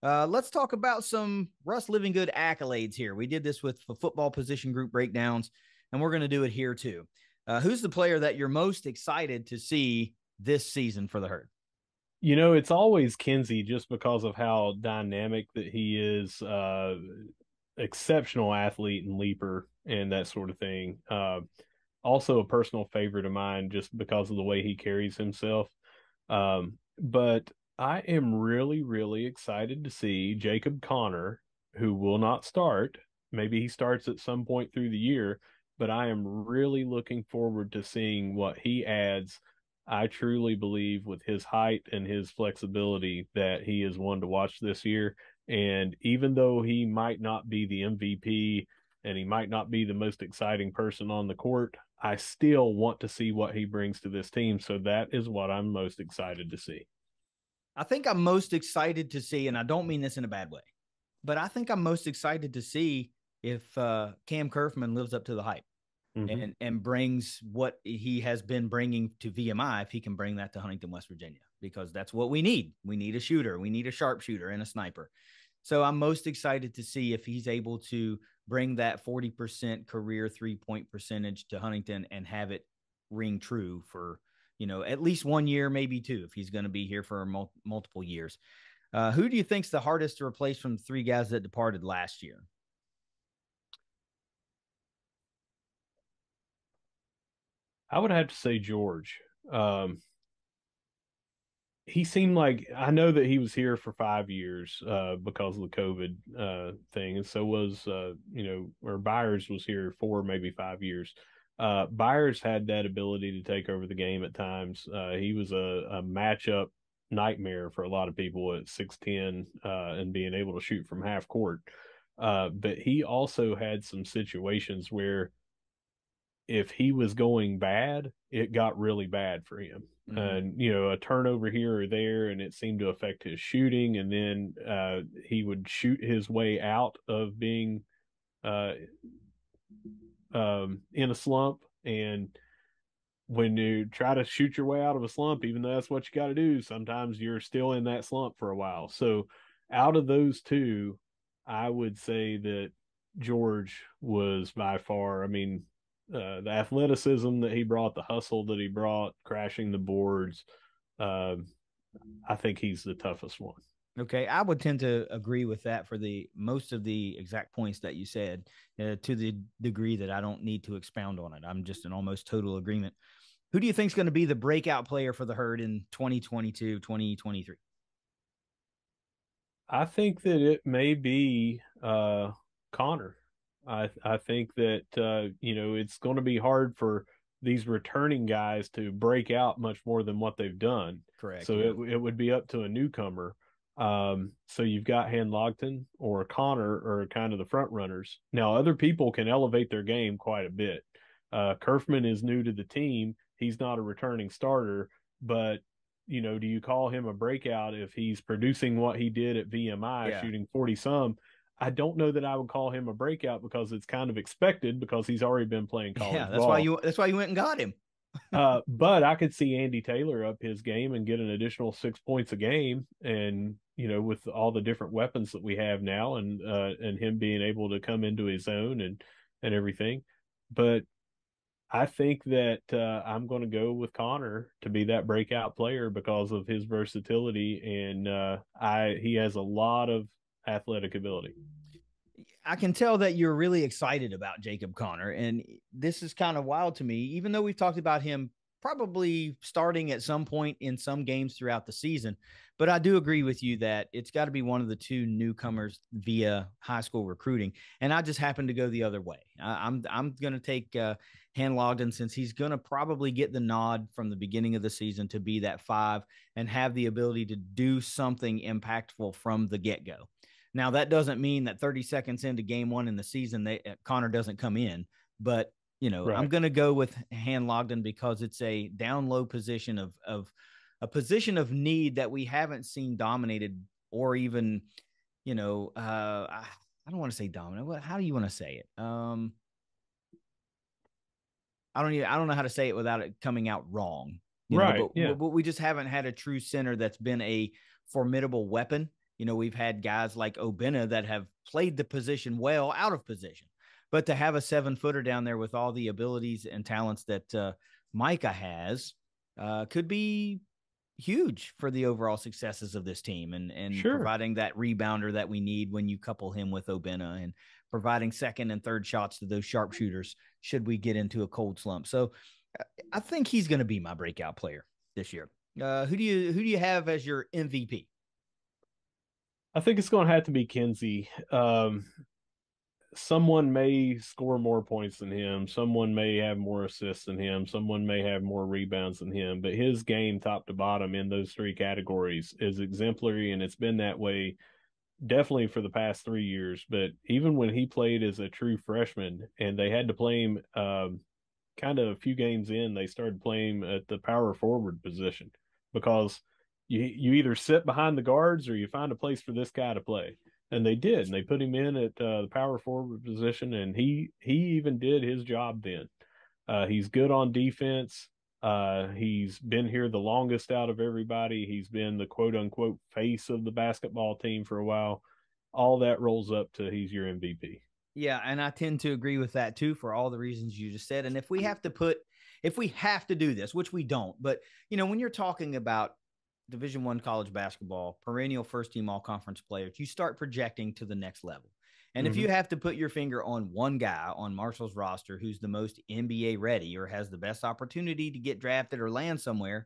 Let's talk about some Russ Livingood accolades here. We did this with the football position group breakdowns, and we're going to do it here too. Who's the player that you're most excited to see this season for the Herd? It's always Kinsey just because of how dynamic that he is, exceptional athlete and leaper and that sort of thing. Also a personal favorite of mine just because of the way he carries himself. But I am really, really excited to see Jacob Connor, who will not start. Maybe he starts at some point through the year, but I am really looking forward to seeing what he adds. I truly believe with his height and his flexibility that he is one to watch this year. And even though he might not be the MVP and he might not be the most exciting person on the court, I still want to see what he brings to this team. So that is what I'm most excited to see. I think I'm most excited to see, and I don't mean this in a bad way, but I think I'm most excited to see if Cam Kerfman lives up to the hype. Mm-hmm. And brings what he has been bringing to VMI, if he can bring that to Huntington, West Virginia, because that's what we need. We need a shooter. We need a sharpshooter and a sniper. So I'm most excited to see if he's able to bring that 40% career 3-point percentage to Huntington and have it ring true for, at least 1 year, maybe 2, if he's going to be here for multiple years. Who do you think's the hardest to replace from the 3 guys that departed last year? I would have to say George. He seemed like, I know that he was here for 5 years because of the COVID thing, and so was or Byers was here for maybe 5 years. Byers had that ability to take over the game at times. He was a matchup nightmare for a lot of people at 6'10" and being able to shoot from half court. But he also had some situations where if he was going bad, it got really bad for him. Mm-hmm. And, a turnover here or there, and it seemed to affect his shooting. And then he would shoot his way out of being uh, in a slump. And when you try to shoot your way out of a slump, even though that's what you got to do, sometimes you're still in that slump for a while. So, out of those two, I would say that George was by far, I mean, the athleticism that he brought, the hustle that he brought, crashing the boards, uh, I think he's the toughest one. Okay, I would tend to agree with that for the most of the exact points that you said, to the degree that I don't need to expound on it. I'm just in almost total agreement. Who do you think is going to be the breakout player for the Herd in 2022, 2023? I think that it may be Connor. I think that it's going to be hard for these returning guys to break out much more than what they've done. Correct. So Yeah. it would be up to a newcomer. So you've got Logton or Connor are kind of the front runners. Now other people can elevate their game quite a bit. Kerfman is new to the team. He's not a returning starter, but do you call him a breakout if he's producing what he did at VMI, Yeah. shooting 40 some? I don't know that I would call him a breakout because it's kind of expected because he's already been playing Yeah. college That's why ball. you went and got him. But I could see Andy Taylor up his game and get an additional 6 points a game. And, with all the different weapons that we have now and him being able to come into his own and everything. But I think that I'm going to go with Connor to be that breakout player because of his versatility and he has a lot of athletic ability. I can tell that you're really excited about Jacob Connor, and this is kind of wild to me, even though we've talked about him probably starting at some point in some games throughout the season. But I do agree with you that it's got to be one of the two newcomers via high school recruiting, and I just happen to go the other way. I'm going to take Han Logden since he's going to probably get the nod from the beginning of the season to be that 5 and have the ability to do something impactful from the get go. Now, that doesn't mean that 30 seconds into game one in the season, Connor doesn't come in. But, I'm Right. going to go with Han Logden because it's a down low position of a position of need that we haven't seen dominated or even, I don't want to say dominant. How do you want to say it? I don't know how to say it without it coming out wrong, Right. but Yeah. we just haven't had a true center that's been a formidable weapon. We've had guys like Obina that have played the position well out of position, but to have a 7-footer down there with all the abilities and talents that Micah has could be huge for the overall successes of this team and Sure. providing that rebounder that we need when you couple him with Obina and providing second and third shots to those sharpshooters should we get into a cold slump. So I think he's going to be my breakout player this year. Who do you have as your MVP? I think it's going to have to be Kinsey. Someone may score more points than him. Someone may have more assists than him. Someone may have more rebounds than him. But his game, top to bottom, in those three categories is exemplary, and it's been that way definitely for the past 3 years. But even when he played as a true freshman, and they had to play him kind of a few games in, they started playing at the power forward position because you either sit behind the guards or you find a place for this guy to play. And they did, and they put him in at the power forward position, and he even did his job then. He's good on defense. He's been here the longest out of everybody. He's been the quote unquote face of the basketball team for a while. All that rolls up to he's your MVP. Yeah, and I tend to agree with that too for all the reasons you just said. And if we have to do this, which we don't, but when you're talking about Division I college basketball, perennial first team all conference players, you start projecting to the next level. And if you Mm-hmm. have to put your finger on one guy on Marshall's roster who's the most NBA ready or has the best opportunity to get drafted or land somewhere,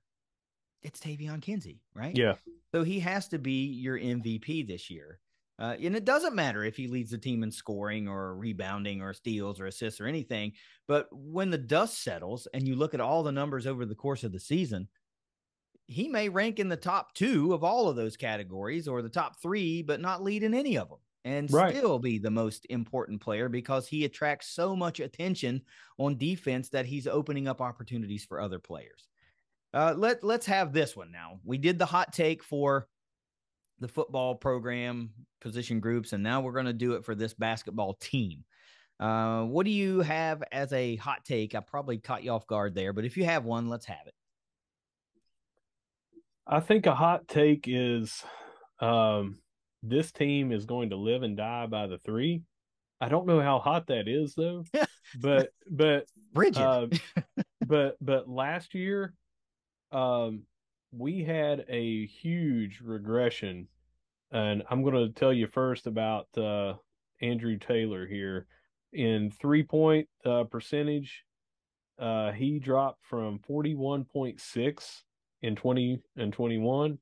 it's Tavion Kinsey, right? Yeah. So he has to be your MVP this year. And it doesn't matter if he leads the team in scoring or rebounding or steals or assists or anything. But when the dust settles and you look at all the numbers over the course of the season, he may rank in the top 2 of all of those categories or the top 3, but not lead in any of them. and Right. still be the most important player because he attracts so much attention on defense that he's opening up opportunities for other players. Let's have this one now. We did the hot take for the football program position groups, and now we're going to do it for this basketball team. What do you have as a hot take? I probably caught you off guard there, but if you have one, let's have it. I think a hot take is this team is going to live and die by the three. I don't know how hot that is though, but Bridget. uh, but last year um, we had a huge regression, and I'm going to tell you first about Andrew Taylor here in 3-point percentage. He dropped from 41.6 in 20 and 21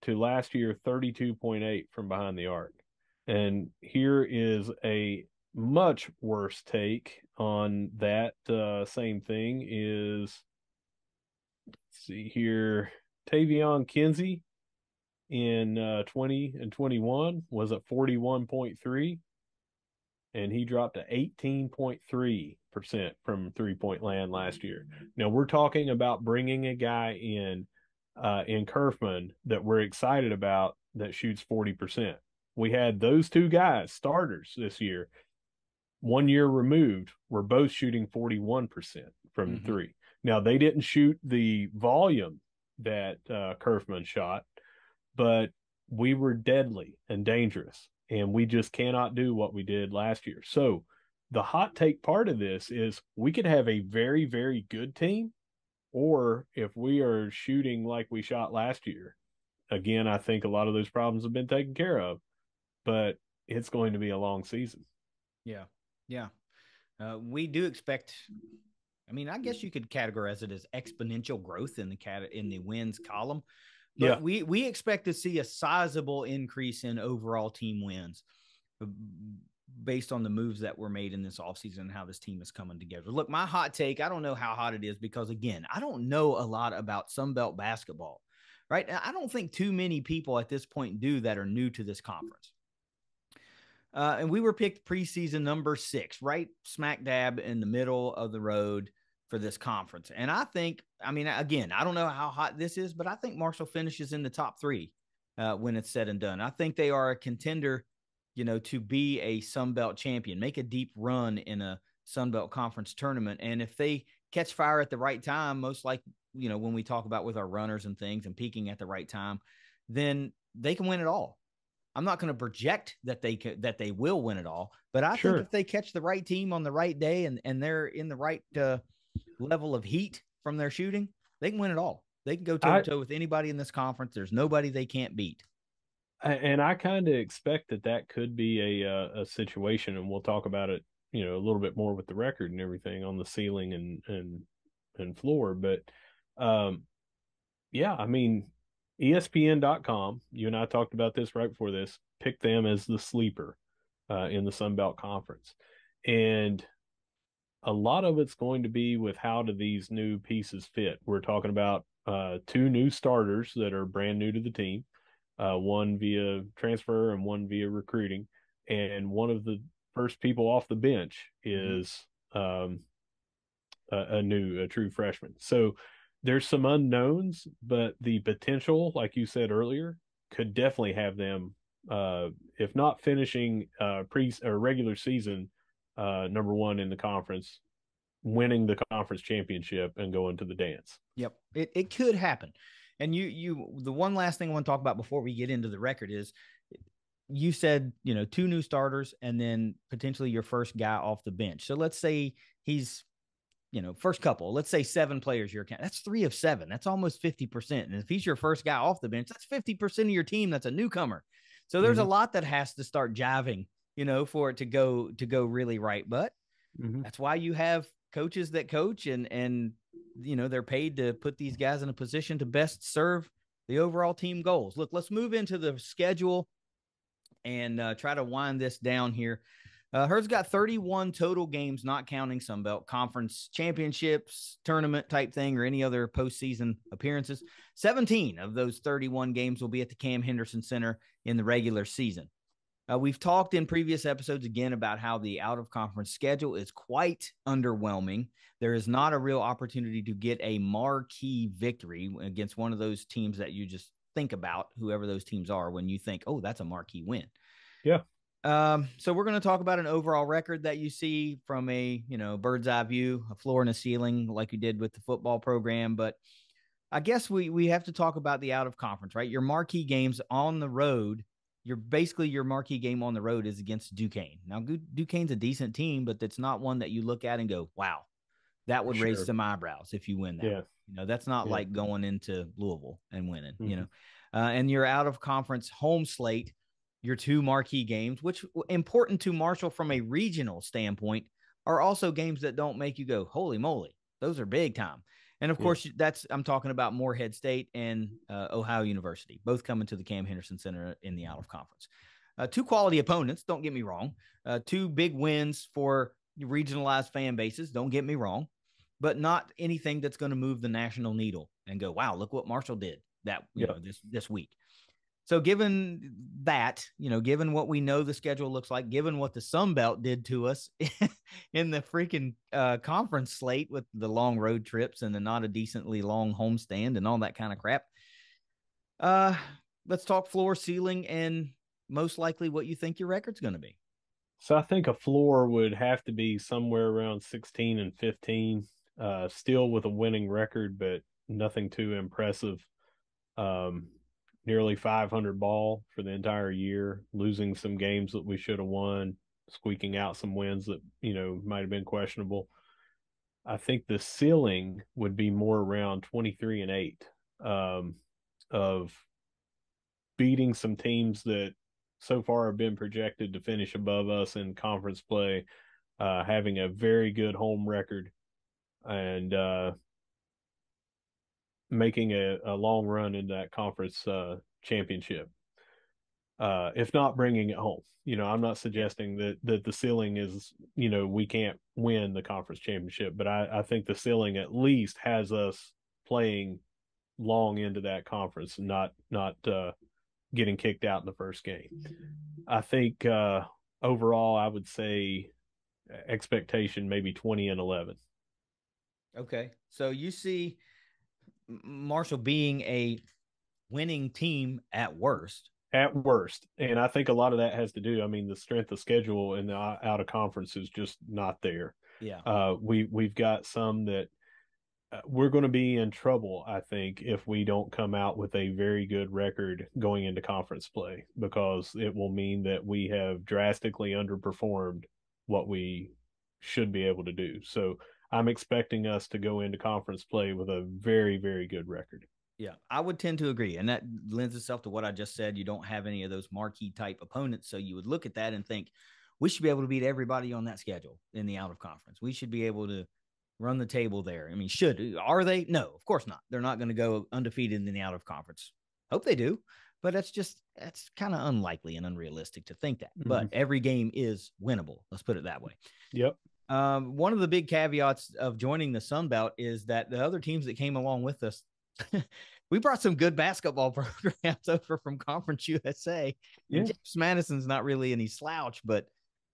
to last year 32.8 from behind the arc. And here is a much worse take on that same thing is, let's see here, Tavion Kinsey in 20 and 21 was at 41.3, and he dropped to 18.3% from 3-point land last year. Now we're talking about bringing a guy in Kerfman that we're excited about that shoots 40%. We had those two guys, starters this year, 1 year removed, were both shooting 41% from three. Now, they didn't shoot the volume that Kerfman shot, but we were deadly and dangerous, and we just cannot do what we did last year. So the hot take part of this is we could have a very, very good team, or if we are shooting like we shot last year, again, I think a lot of those problems have been taken care of, but it's going to be a long season. Yeah. Yeah. We do expect, I mean, I guess you could categorize it as exponential growth in the wins column, but Yeah. we expect to see a sizable increase in overall team wins based on the moves that were made in this offseason and how this team is coming together. Look, my hot take, I don't know how hot it is because, again, I don't know a lot about Sunbelt basketball, right? I don't think too many people at this point do that are new to this conference. And we were picked preseason number 6, right smack dab in the middle of the road for this conference. And I think, I mean, again, I don't know how hot this is, but I think Marshall finishes in the top 3 when it's said and done. I think they are a contender, to be a Sun Belt champion, make a deep run in a Sun Belt conference tournament. And if they catch fire at the right time, most like, when we talk about with our runners and things and peaking at the right time, then they can win it all. I'm not going to project that they will win it all, but I think if they catch the right team on the right day and they're in the right level of heat from their shooting, they can win it all. They can go toe to toe with anybody in this conference. There's nobody they can't beat. And I kind of expect that could be a situation, and we'll talk about it, a little bit more with the record and everything on the ceiling and floor. But yeah, I mean, ESPN.com, you and I talked about this right before this, picked them as the sleeper in the Sun Belt Conference. And a lot of it's going to be with how do these new pieces fit. We're talking about 2 new starters that are brand new to the team, one via transfer and one via recruiting. And one of the first people off the bench is a true freshman. So there's some unknowns, but the potential, like you said earlier, could definitely have them, if not finishing regular season number 1 in the conference, winning the conference championship and going to the dance. Yep, it could happen. And the one last thing I want to talk about before we get into the record is, you said 2 new starters and then potentially your first guy off the bench. So let's say he's first couple, let's say 7 players you're counting. That's 3 of 7. That's almost 50%. And if he's your first guy off the bench, that's 50% of your team. That's a newcomer. So there's a lot that has to start jiving, for it to go really right. But that's why you have coaches that coach and they're paid to put these guys in a position to best serve the overall team goals. Look, let's move into the schedule and try to wind this down here. Herd's got 31 total games, not counting Sunbelt Conference championships, tournament type thing, or any other postseason appearances. 17 of those 31 games will be at the Cam Henderson Center in the regular season. We've talked in previous episodes again about how the out of conference schedule is quite underwhelming. There is not a real opportunity to get a marquee victory against one of those teams that you just think about, whoever those teams are, when you think, oh, that's a marquee win. Yeah. So we're going to talk about an overall record that you see from a, bird's eye view, a floor and a ceiling, like you did with the football program. But I guess we have to talk about the out of conference, right? Your marquee games on the road. Your marquee game on the road is against Duquesne. Now, Duquesne's a decent team, but it's not one that you look at and go, wow, that would raise some eyebrows if you win that. Yeah. That's not like going into Louisville and winning, Mm-hmm. And your out of conference home slate, your two marquee games, which important to Marshall from a regional standpoint, are also games that don't make you go, holy moly, those are big time. And of course, I'm talking about Morehead State and Ohio University, both coming to the Cam Henderson Center in the out of conference. Two quality opponents, don't get me wrong. Two big wins for regionalized fan bases, don't get me wrong, but not anything that's going to move the national needle and go, wow, look what Marshall did this week. So given that, given what we know the schedule looks like, given what the Sun Belt did to us in the freaking conference slate with the long road trips and the not a decently long homestand and all that kind of crap, let's talk floor, ceiling, and most likely what you think your record's going to be. So I think a floor would have to be somewhere around 16 and 15, still with a winning record, but nothing too impressive. Nearly 500 ball for the entire year, losing some games that we should have won, squeaking out some wins that, might have been questionable. I think the ceiling would be more around 23 and 8, of beating some teams that so far have been projected to finish above us in conference play, having a very good home record, and making a long run in that conference championship. If not bringing it home. I'm not suggesting that the ceiling is, we can't win the conference championship, but I think the ceiling at least has us playing long into that conference, not getting kicked out in the first game. I think overall, I would say expectation maybe 20 and 11. Okay, so you see Marshall being a winning team at worst. At worst. And I think a lot of that has to do, the strength of schedule in the out of conference is just not there. Yeah. We've got some that we're going to be in trouble, I think, if we don't come out with a very good record going into conference play, because it will mean that we have drastically underperformed what we should be able to do. So I'm expecting us to go into conference play with a very, very good record. Yeah, I would tend to agree. And that lends itself to what I just said. You don't have any of those marquee type opponents. So you would look at that and think, we should be able to beat everybody on that schedule in the out of conference. We should be able to run the table there. I mean, are they? No, of course not. They're not going to go undefeated in the out of conference. Hope they do, but that's kind of unlikely and unrealistic to think that. Mm-hmm. But every game is winnable. Let's put it that way. Yep. One of the big caveats of joining the Sun Belt is that the other teams that came along with us, we brought some good basketball programs over from Conference USA. Yeah. James Madison's not really any slouch, but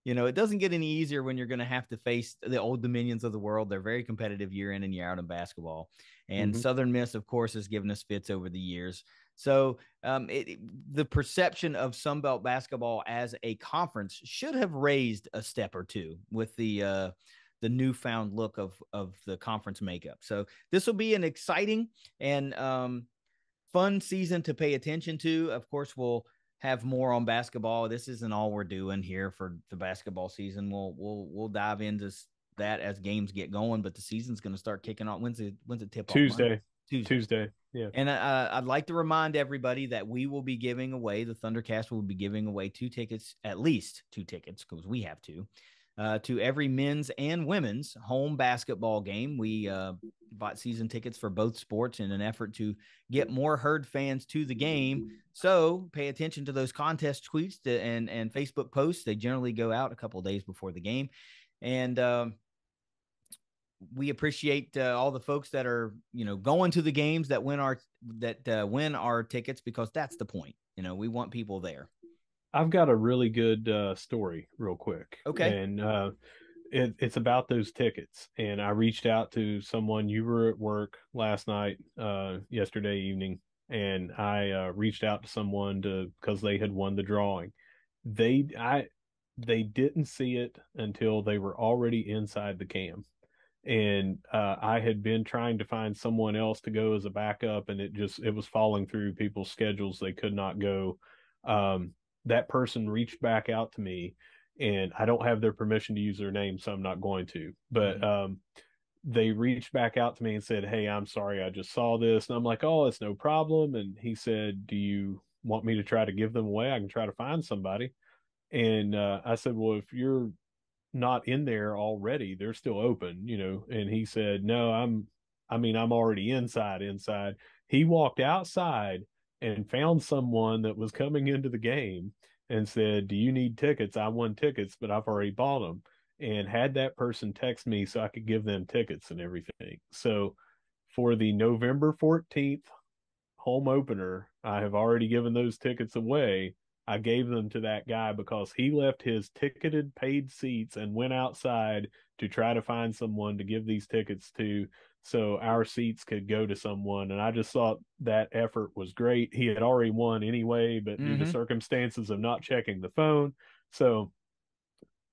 it doesn't get any easier when you're going to have to face the Old Dominions of the world. They're very competitive year in and year out in basketball. And Southern Miss, of course, has given us fits over the years. So the perception of Sun Belt basketball as a conference should have raised a step or two with the newfound look of the conference makeup. So this will be an exciting and fun season to pay attention to. Of course, we'll have more on basketball. This isn't all we're doing here for the basketball season. We'll dive into that as games get going, but the season's going to start kicking off. When's it tip off? Tuesday. Yeah. And I'd like to remind everybody that we will be giving away, the ThunderCast will be giving away at least two tickets, because we have to every men's and women's home basketball game. We bought season tickets for both sports in an effort to get more herd fans to the game. So pay attention to those contest tweets and Facebook posts. They generally go out a couple of days before the game. And we appreciate all the folks that are, going to the games that win our tickets, because that's the point. We want people there. I've got a really good story real quick. Okay. And it's about those tickets. And I reached out to someone. You were at work last night, yesterday evening, and I reached out to someone because they had won the drawing. They I they didn't see it until they were already inside the cam. And I had been trying to find someone else to go as a backup, and it was falling through people's schedules. They could not go. Um, that person reached back out to me, and I don't have their permission to use their name, so I'm not going to. But they reached back out to me and said, "Hey, I'm sorry, I just saw this." And I'm like, "Oh, it's no problem." And he said, "Do you want me to try to give them away? I can try to find somebody." And I said, "Well, if you're not in there already, they're still open, you know." And he said, "No, I'm already inside." He walked outside and found someone that was coming into the game and said, "Do you need tickets? I won tickets, but I've already bought them." And had that person text me so I could give them tickets and everything. So for the November 14th home opener, I have already given those tickets away. I gave them to that guy because he left his ticketed paid seats and went outside to try to find someone to give these tickets to so our seats could go to someone. And I just thought that effort was great. He had already won anyway, but due to Mm-hmm. circumstances of not checking the phone. So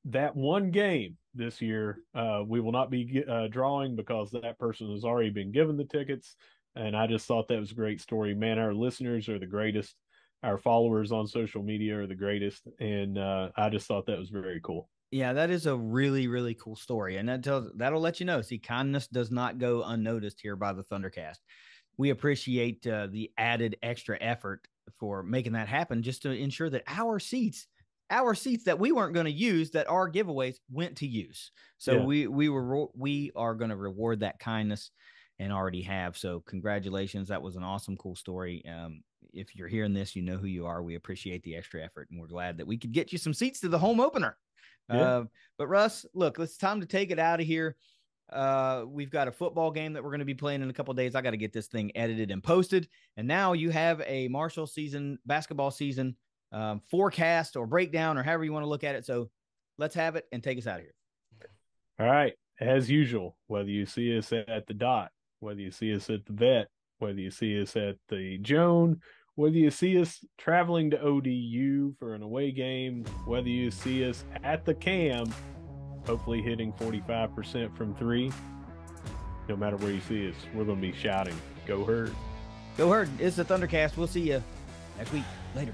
that one game this year, we will not be drawing because that person has already been given the tickets. And I just thought that was a great story. Man, our listeners are the greatest. Our followers on social media are the greatest. And I just thought that was very cool. Yeah, that is a really, really cool story. And that'll let you know. See, kindness does not go unnoticed here by the Thundercast. We appreciate the added extra effort for making that happen just to ensure that our seats that we weren't going to use that our giveaways went to use. So Yeah. we are going to reward that kindness and already have. So congratulations. That was an awesome, cool story. If you're hearing this, you know who you are. We appreciate the extra effort, and we're glad that we could get you some seats to the home opener. Yeah. But Russ, look, it's time to take it out of here. We've got a football game that we're going to be playing in a couple of days. I got to get this thing edited and posted. And now you have a Marshall basketball season forecast or breakdown or however you want to look at it. So let's have it and take us out of here. All right. As usual, whether you see us at the dot, whether you see us at the vet, whether you see us at the Joan, whether you see us traveling to ODU for an away game, whether you see us at the cam, hopefully hitting 45% from three, no matter where you see us, we're going to be shouting, "Go Herd." Go Herd. It's the Thundercast. We'll see you next week. Later.